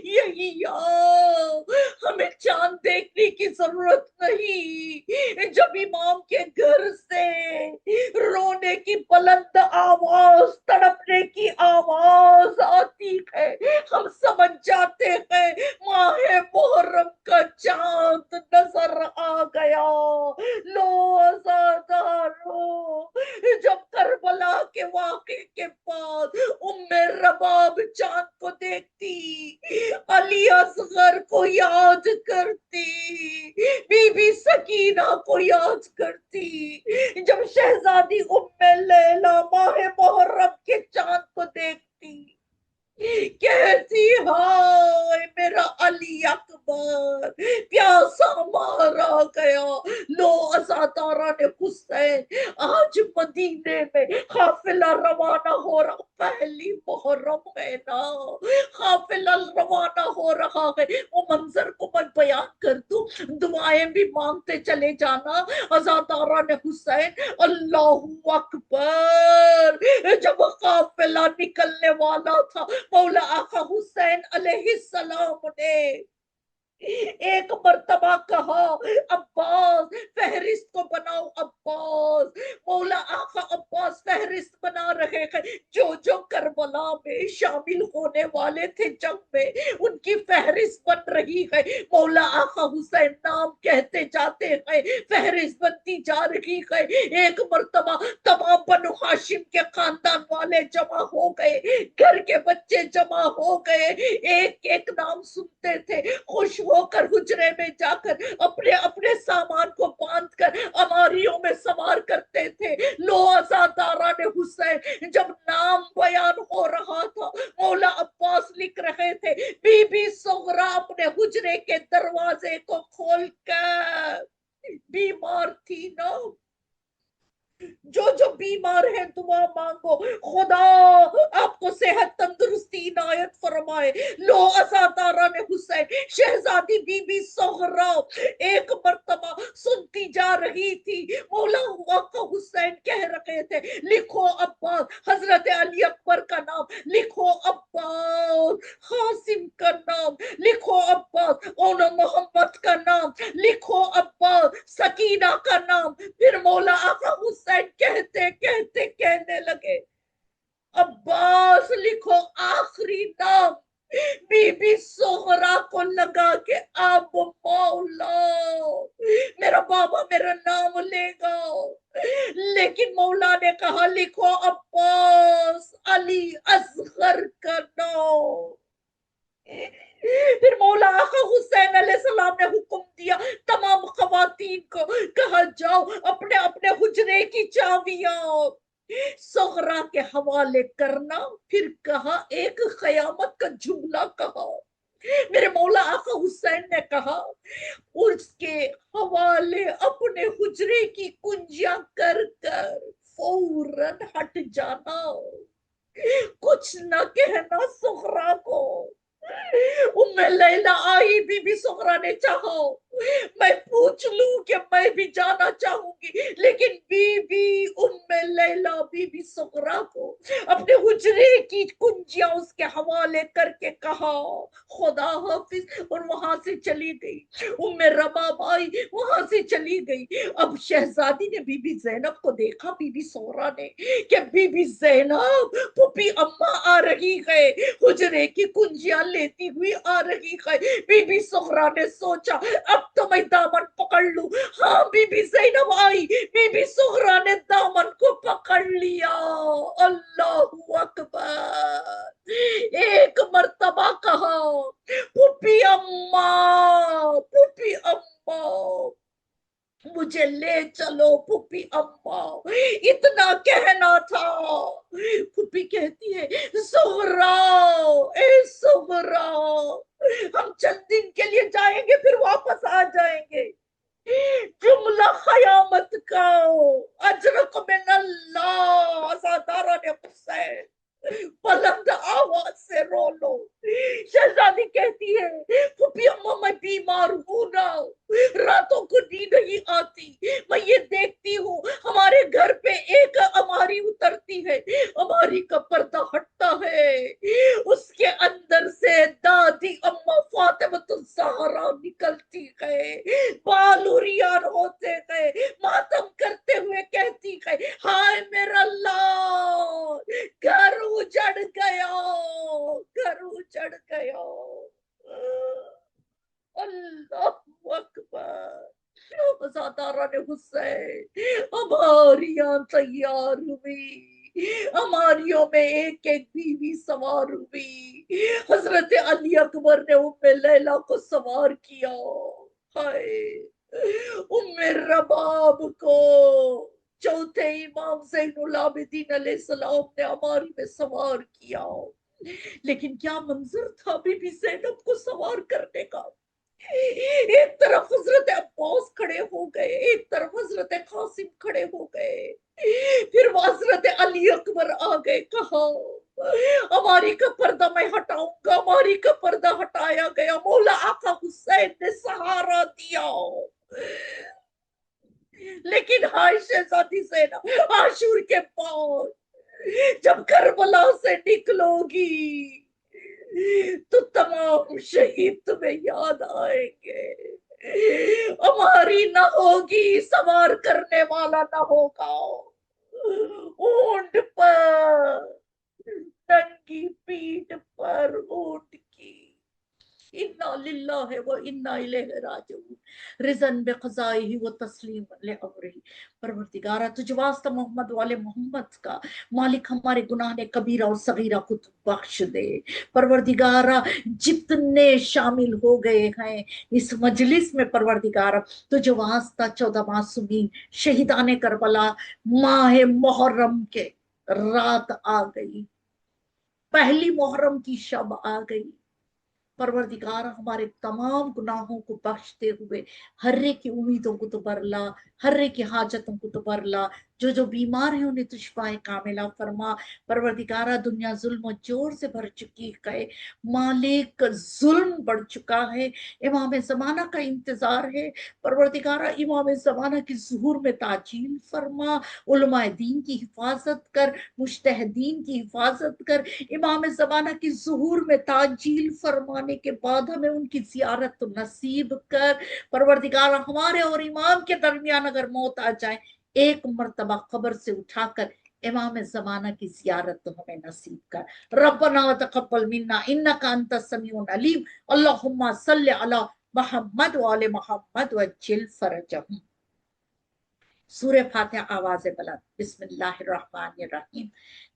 یہی ہمیں چاند دیکھنے کی ضرورت نہیں، جب امام کے گھر سے رونے کی بلند آواز، تڑپنے کی آواز آتی ہے، ہم سمجھ جاتے ہیں ماہ محرم کا چاند نظر آ گیا۔ لو عزادارو، جب کربلا کے واقعے کے بعد رباب چاند کو دیکھتی، علی اصغر کو یاد کرتی، بی بی سکینہ کو یاد کرتی، جب شہزادی لیلا ماہ محرم کے چاند کو دیکھتی، کہتی ہائے میرا علی اکبر پیاسا مارا گیا. لو ازادارہ نے حسین آج مدینے میں قافلہ روانہ ہو رہا. پہلی محرم ہے نا, قافلہ روانہ ہو رہا ہے. وہ منظر کو میں بیان کر دوں, دعائیں بھی مانگتے چلے جانا. ازادارہ نے حسین اللہ اکبر, جب قافلہ نکلنے والا تھا مولا آقا حسین علیہ السلام نے ایک مرتبہ کہا عباس فہرست کو بناؤ. عباس, مولا آقا عباس فہرست بنا رہے ہیں. جو کربلا میں شامل ہونے والے تھے جنگ میں, ان کی فہرست بن رہی ہے. مولا آقا حسین نام کہتے جاتے ہیں, فہرست بنتی جا رہی ہے. ایک مرتبہ تمام بنو ہاشم کے خاندان والے جمع ہو گئے, گھر کے بچے جمع ہو گئے, ایک ایک نام سنتے تھے, خوش ہو کر حجرے میں جا کر اپنے اپنے سامان کو باندھ کر اماریوں میں سوار کرتے تھے. لو ازادارہ نے حسین جب نام بیان ہو رہا تھا, مولا عباس لکھ رہے تھے بی بی سغرا اپنے حجرے کے دروازے کو کھول کر بیمار تھی نا. جو بیمار ہیں دعا مانگو, خدا آپ کو صحت تندرستی عنایت فرمائے. لو ازادارہ نے حسین شہزادی بی بی سغرا ایک مرتبہ سنتی جا رہی تھی. مولا آقا حسین کہہ رہے تھے لکھو عباس, حضرت علی اکبر کا نام لکھو, عباس قاسم کا نام لکھو, عباس اون محمد کا نام لکھو, عباس سکینہ کا نام. پھر مولا آقا حسین کہتے کہتے کہنے لگے عباس لکھو آخری نام. بی بی سغرا کو لگا کہ اب مولا میرا بابا میرا نام لے گا, لیکن مولا نے کہا لکھو عباس علی اصغر کا نام. پھر مولا آقا حسین علیہ السلام نے حکم دیا تمام خواتین کو, کہا جاؤ اپنے اپنے حجرے کی چابیاں سغرا کے حوالے کرنا. پھر کہا ایک قیامت کا جملہ کہا. میرے مولا آقا حسین نے کہا اس کے حوالے اپنے حجرے کی کنجیاں کر کر فوراً ہٹ جانا, کچھ نہ کہنا سغرا کو. ام لیلہ آئی, بی بی سغرا نے چاہا میں پوچھ لوں کہ میں بھی جانا چاہوں گی, لیکن بی بی ام لیلہ بی بی سغرا کو اپنے حجرے کی کنجیاں اس کے حوالے کر کے کہا خدا حافظ, اور وہاں سے چلی گئی. ام رباب آئی, وہاں سے چلی گئی. اب شہزادی نے بی بی زینب کو دیکھا, بی بی سغرا نے, کہ بی بی زینب پھوپھی اماں آ رہی ہے, حجرے کی کنجیاں لیتی ہوئی آ رہی ہے. بی بی سغرا نے سوچا اب تو میں دامن پکڑ لوں. ہاں بی بی زینب آئی, بی بی سغرا نے دامن کو پکڑ لیا. اللہ اکبر, ایک مرتبہ کہا پھوپھی اماں, پھوپھی اماں مجھے لے چلو, پھوپھی اماں اتنا کہنا تھا. پھوپھی کہتی ہے سغرا, اے سغرا ہم چند دن کے لیے جائیں گے پھر واپس آ جائیں گے. جملہ قیامت کا, اجرک من اللہ. ازادارہ نے حسین بلند آواز سے رو لو. شہزادی کہتی ہے پھوپھی اماں میں بیمار ہوں نا, راتوں کو نیند نہیں آتی. میں یہ دیکھتی ہوں ہمارے گھر پہ ایک اماری اترتی ہے, اماری کا پردہ ہٹتا ہے, اس کے اندر سے دادی اماں فاطمۃ الزہرا نکلتی ہے, بال اریان ہوتے گئے, ماتم کرتے ہوئے کہتی ہے ہائے میرا اللہ, گھر اجڑ گیا, گھر اجڑ گیا. اللہ اکبر. ازادارہ نے حسین اماریاں تیار ہوئی, اماریوں میں ایک ایک بیوی سوار ہوئی. حضرت علی اکبر نے ام لیلہ کو سوار کیا. ہائے ام رباب کو چوتھے امام زین العابدین علیہ السلام نے اماری میں سوار کیا. لیکن کیا منظر تھا بی بی زینب کو سوار کرنے کا. ایک طرف حضرت عباس کھڑے ہو گئے، ایک طرف حضرت قاسم کھڑے ہو گئے، پھر وہ حضرت علی اکبر آ گئے. کہا ہماری کا پردہ میں ہٹاؤں گا. ہماری کا پردہ ہٹایا گیا. مولا آقا حسین نے سہارا دیا. لیکن ہائے شہزادی زینب، عاشور کے بعد جب کربلا سے نکلو گی تو تمام شہید تمہیں یاد آئیں گے. ہماری نہ ہوگی، سوار کرنے والا نہ ہوگا. اونٹ پر، ننگی پیٹھ پر اونٹ کی. انا للہ و انا الیہ راجعون. رضن بقضائہ و تسلیم لامرہ. پروردگارہ تجھ واسطہ محمد والے محمد کا، مالک ہمارے گناہ کبیرہ اور صغیرہ کو تو بخش دے. پروردگارہ جتنے شامل ہو گئے ہیں اس مجلس میں، پروردگارہ تجھ واسطہ 14 معصومین شہیدان کربلا ماہ محرم کے رات آ گئی، پہلی محرم کی شب آ گئی. پروردگار ہمارے تمام گناہوں کو بخشتے ہوئے ہر ایک کی امیدوں کو تو برلا، ہر ایک کی حاجتوں کو تو برلا. جو جو بیمار ہیں انہیں تو شفا کاملہ فرما. پروردگارہ دنیا ظلم و جور سے بھر چکی ہے، مالک ظلم بڑھ چکا ہے. امام زمانہ کا انتظار ہے. پروردگارہ امام زمانہ کی ظہور میں تعجیل فرما. علماء دین کی حفاظت کر، مجتہدین کی حفاظت کر. امام زمانہ کی ظہور میں تعجیل فرمانے کے بعد ہمیں ان کی زیارت نصیب کر. پروردگارہ ہمارے اور امام کے درمیان اگر موت آ جائے، ایک مرتبہ قبر سے اٹھا کر امام زمانہ کی زیارت تو ہمیں نصیب کر. ربنا تقبل منا انک انت السمیع العلیم. اللہم صلی علی محمد وآل محمد وعجل فرجہم. سورہ فاتحہ آواز بلند. بسم اللہ الرحمن الرحیم.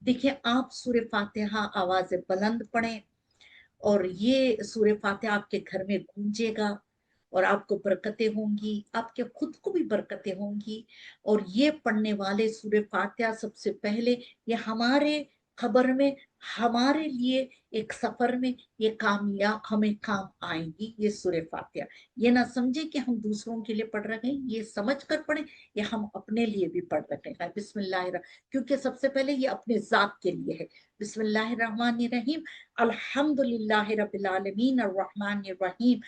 دیکھیں آپ سورہ فاتحہ آواز بلند پڑھیں اور یہ سورہ فاتحہ آپ کے گھر میں گونجے گا اور آپ کو برکتیں ہوں گی، آپ کے خود کو بھی برکتیں ہوں گی. اور یہ پڑھنے والے سورہ فاتحہ سب سے پہلے یہ ہمارے خبر میں، ہمارے لیے ایک سفر میں یہ کامیاب ہمیں کام آئیں گی. یہ سورہ فاتحہ یہ نہ سمجھے کہ ہم دوسروں کے لیے پڑھ رہے ہیں، یہ سمجھ کر پڑھیں یہ ہم اپنے لیے بھی پڑھ رہے ہیں. بسم اللہ الرحمن، کیونکہ سب سے پہلے یہ اپنے ذات کے لیے ہے. بسم اللہ الرحمن الرحیم. الحمدللہ رب العالمین الرحمن الرحیم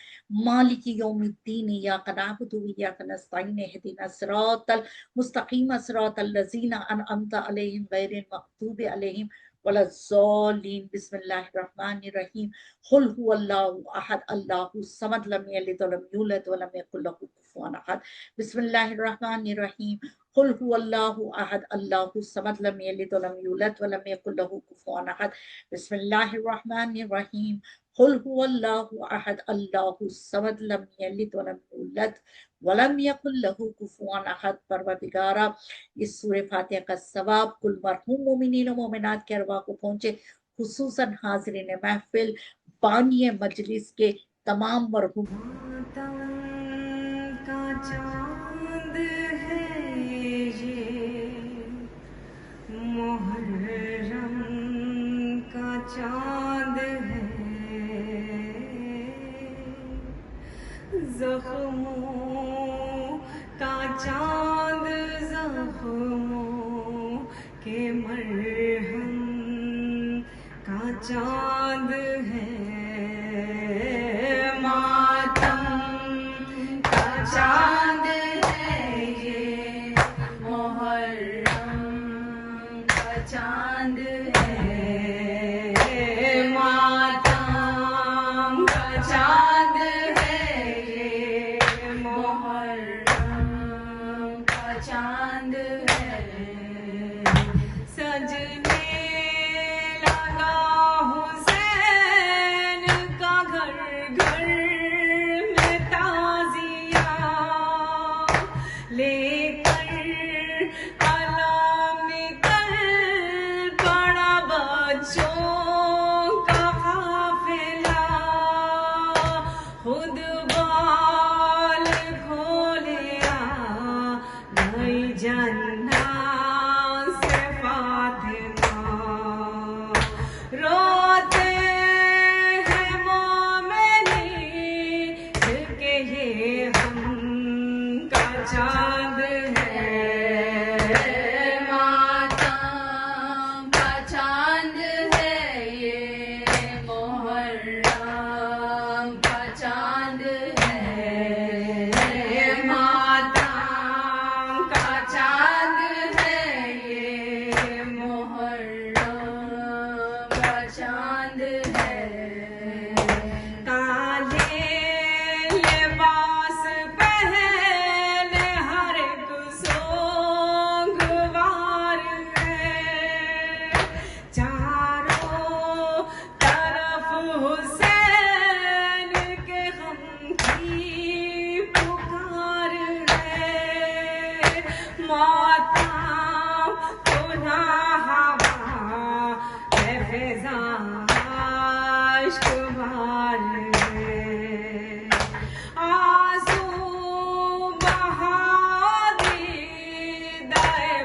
مالک یوم الدین ایاک نعبد و ایاک نستعین اہدنا الصراط المستقیم صراط الذین انعمت علیہم غیر المغضوب علیہم ولا الضالین. بسم اللہ الرحمن الرحیم. قل هو اللہ احد اللہ الصمد لم یلد ولم یولد ولم یکن له کفوا احد. بسم اللہ الرحمن الرحیم. قل هو اللہ احد اللہ الصمد لم یلد ولم یولد ولم یکن له کفوا احد. بسم اللہ الرحمن الرحیم. قل هو اللہ احد اللہ الصمد لم یلد ولم یولد ولم یکن له کفوا احد. پروردگارہ اس سورہ فاتحہ کا ثواب کل مرحوم مومنین و مومنات کے ارواح کو پہنچے، خصوصاً حاضرین محفل، بانی مجلس کے تمام مرحوم. چاند ہے زخموں کا چاند، زخموں کے مرہم کا چاند ہے. ماتم کا چاند ہے یہ، محرم کا چاند ہے. جنات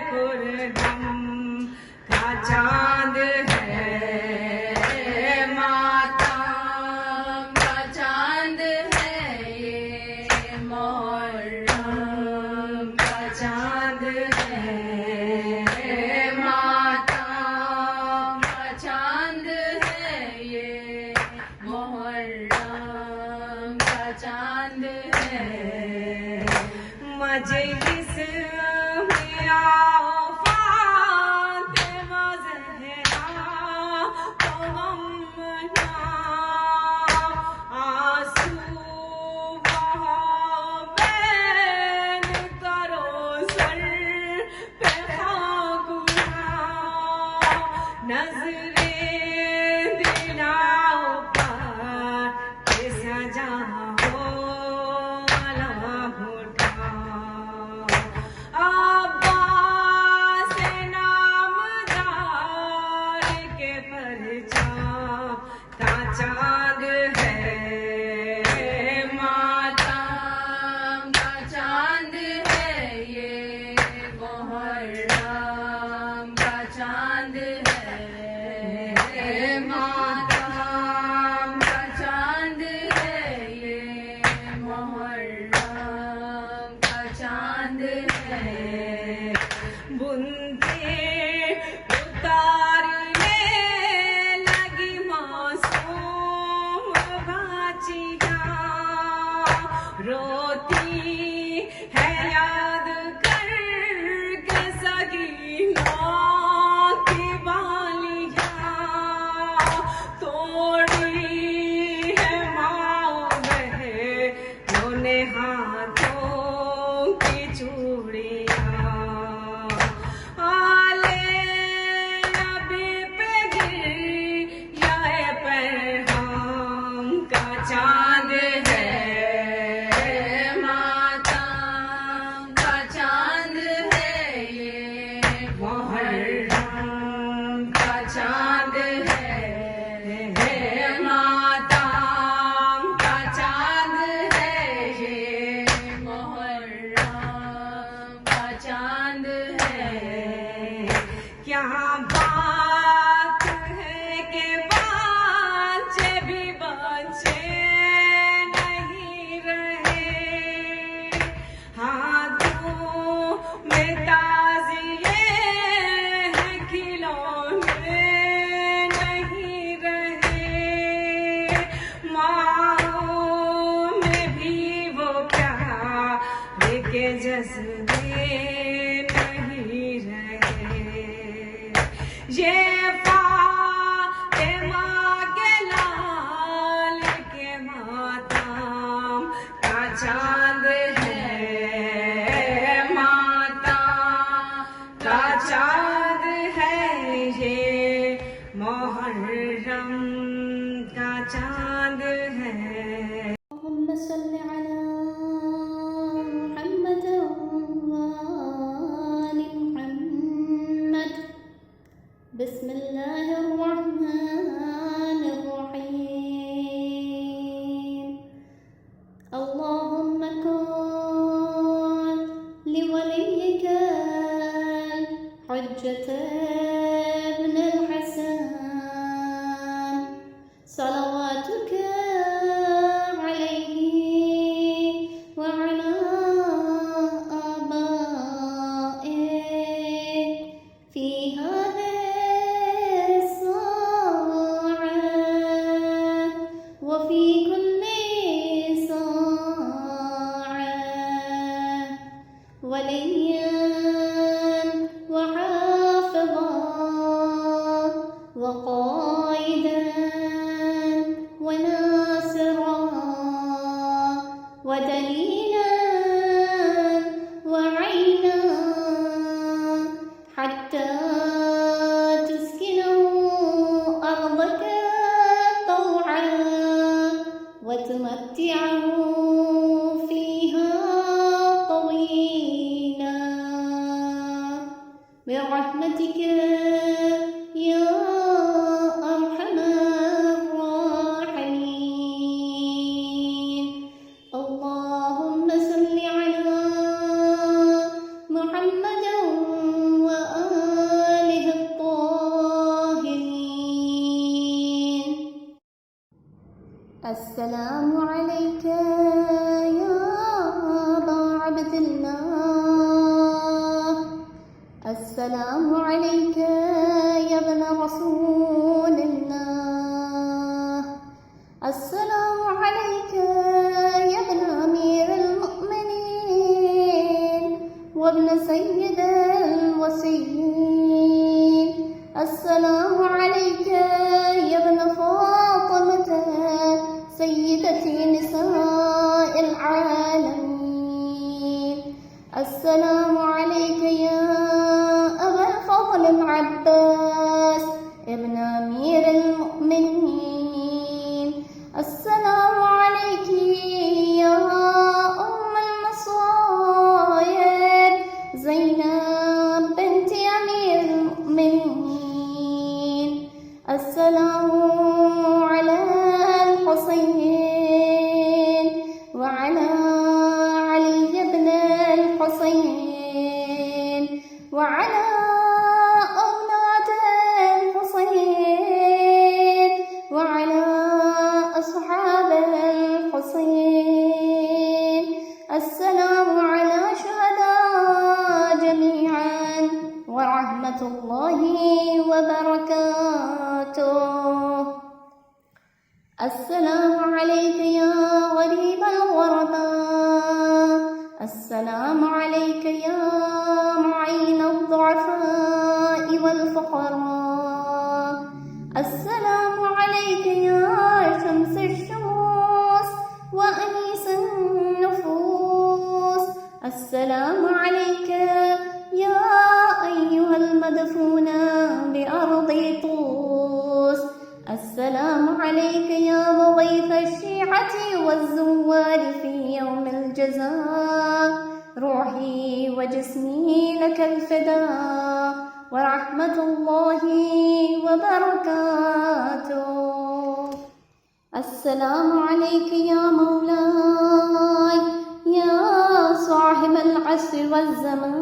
خرم کا چاند ہے ماتم کا چاند ہے یہ محرم کا چاند ہے ماتم کا چاند ہے یہ محرم کا چاند ہے مجلس میں آؤ فاطمہ زہرا کو غم نہ آنسو بہاؤ بین کرو سر پہ خاک اٹھا نظریں دلاؤ پر کہ سجا ہو عباس نامدار کے پرچام کا چاند ہے ماتم کا چاند ہے یہ محرم کا چاند ہے ماتم کا چاند ہے یہ محرم کا چاند ہے بندے اتارنے لگی معصوم بچیاں روتی ہے یاد کر کے سکینہ کی بالیاں توڑی ہے ماں بہنوں نے ہاتھوں کی چوڑیاں آلے نبی پہ گریا پیغام کا چاند ہے ماتم کا چاند ہے یہ محرم کا چاند ہے ماتم کا چاند ہے یہ محرم کا چاند ہے کیا بات ہے کہ بچے بھی بچے نہیں رہے ہاتھوں میں تعزیے ہیں کھلونے نہیں رہے ماں میں بھی وہ پیار کے جذبے نہیں رہے یہ فاطمہ کے لال کے ماتم کا چاند ہے ماتم کا چاند ہے یہ محرم کا چاند ہے اللهم صل على محمد وآل محمد بسم الله الرحمن الرحيم اللهم كن لوليك الحجة ابن الحسن صلواتك عليه وعلى آبائه في هذه الساعة وفي كل ساعة وليا وحافظا وقائدا وناصرا ودليلا وعينا حتى تسكنه أرضك طوعا وتمتعه فيها طويلا برحمتك يا أرحم الراحمين اللهم صل على محمد السلام عليك يا أبا عبد الله. السلام عليك يا ابن رسول الله. السلام عليك يا ابن أمير المؤمنين وابن سيد الوصيين. السلام عليك يا ابن فاطمة سيدة نساء العالمين. السلام عليك يا أبا الفضل العباس ابن أمير المؤمنين. السلام عليك يا أم المصائب زينب بنت أمير المؤمنين. السلام على الحسين وعلى علي بن الحسين وعلى أولاد الحسين وعلى أصحاب الحسين. السلام على شهداء جميعا ورحمة الله وبركاته. السلام عليك يا غريب الغرباء. السلام عليك يا معين الضعفاء والفقراء. السلام عليك يا شمس الشموس وأنيس النفوس. السلام عليك يا أيها المدفون بأرض طوس. السلام عليك يا مغيث الشيعة والزوار في يوم الجزاء. روحي وجسمي لك الفداء ورحمة الله وبركاته. السلام عليك يا مولاي يا صاحب العصر والزمان.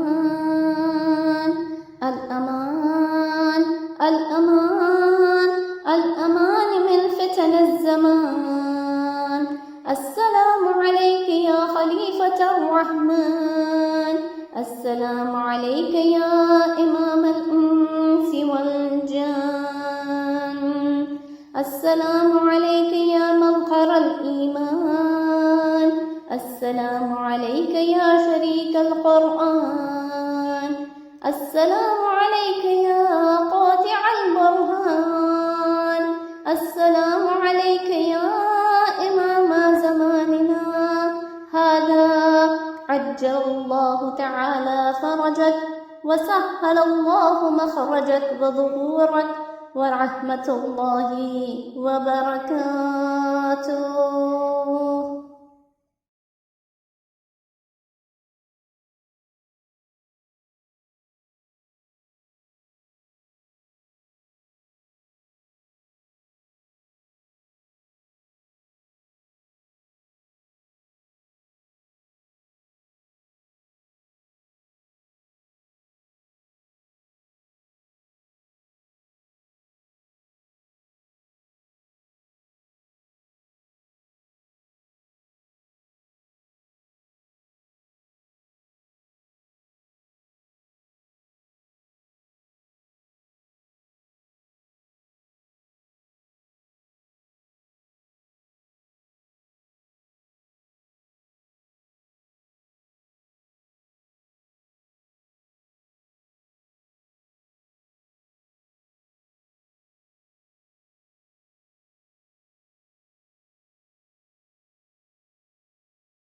الأمان الأمان الأمان من فتن الزمان. السلام عليك يا خليفة الرحمن. السلام عليك يا إمام الإنس والجان. السلام عليك يا مظهر الإيمان. السلام عليك يا شريك القرآن. السلام عليك يا قاطع البرهان. السلام عليك يا إمام زماننا هذا. عجل الله تعالى فرجك وسهل الله مخرجك وظهورك ورحمة الله وبركاته.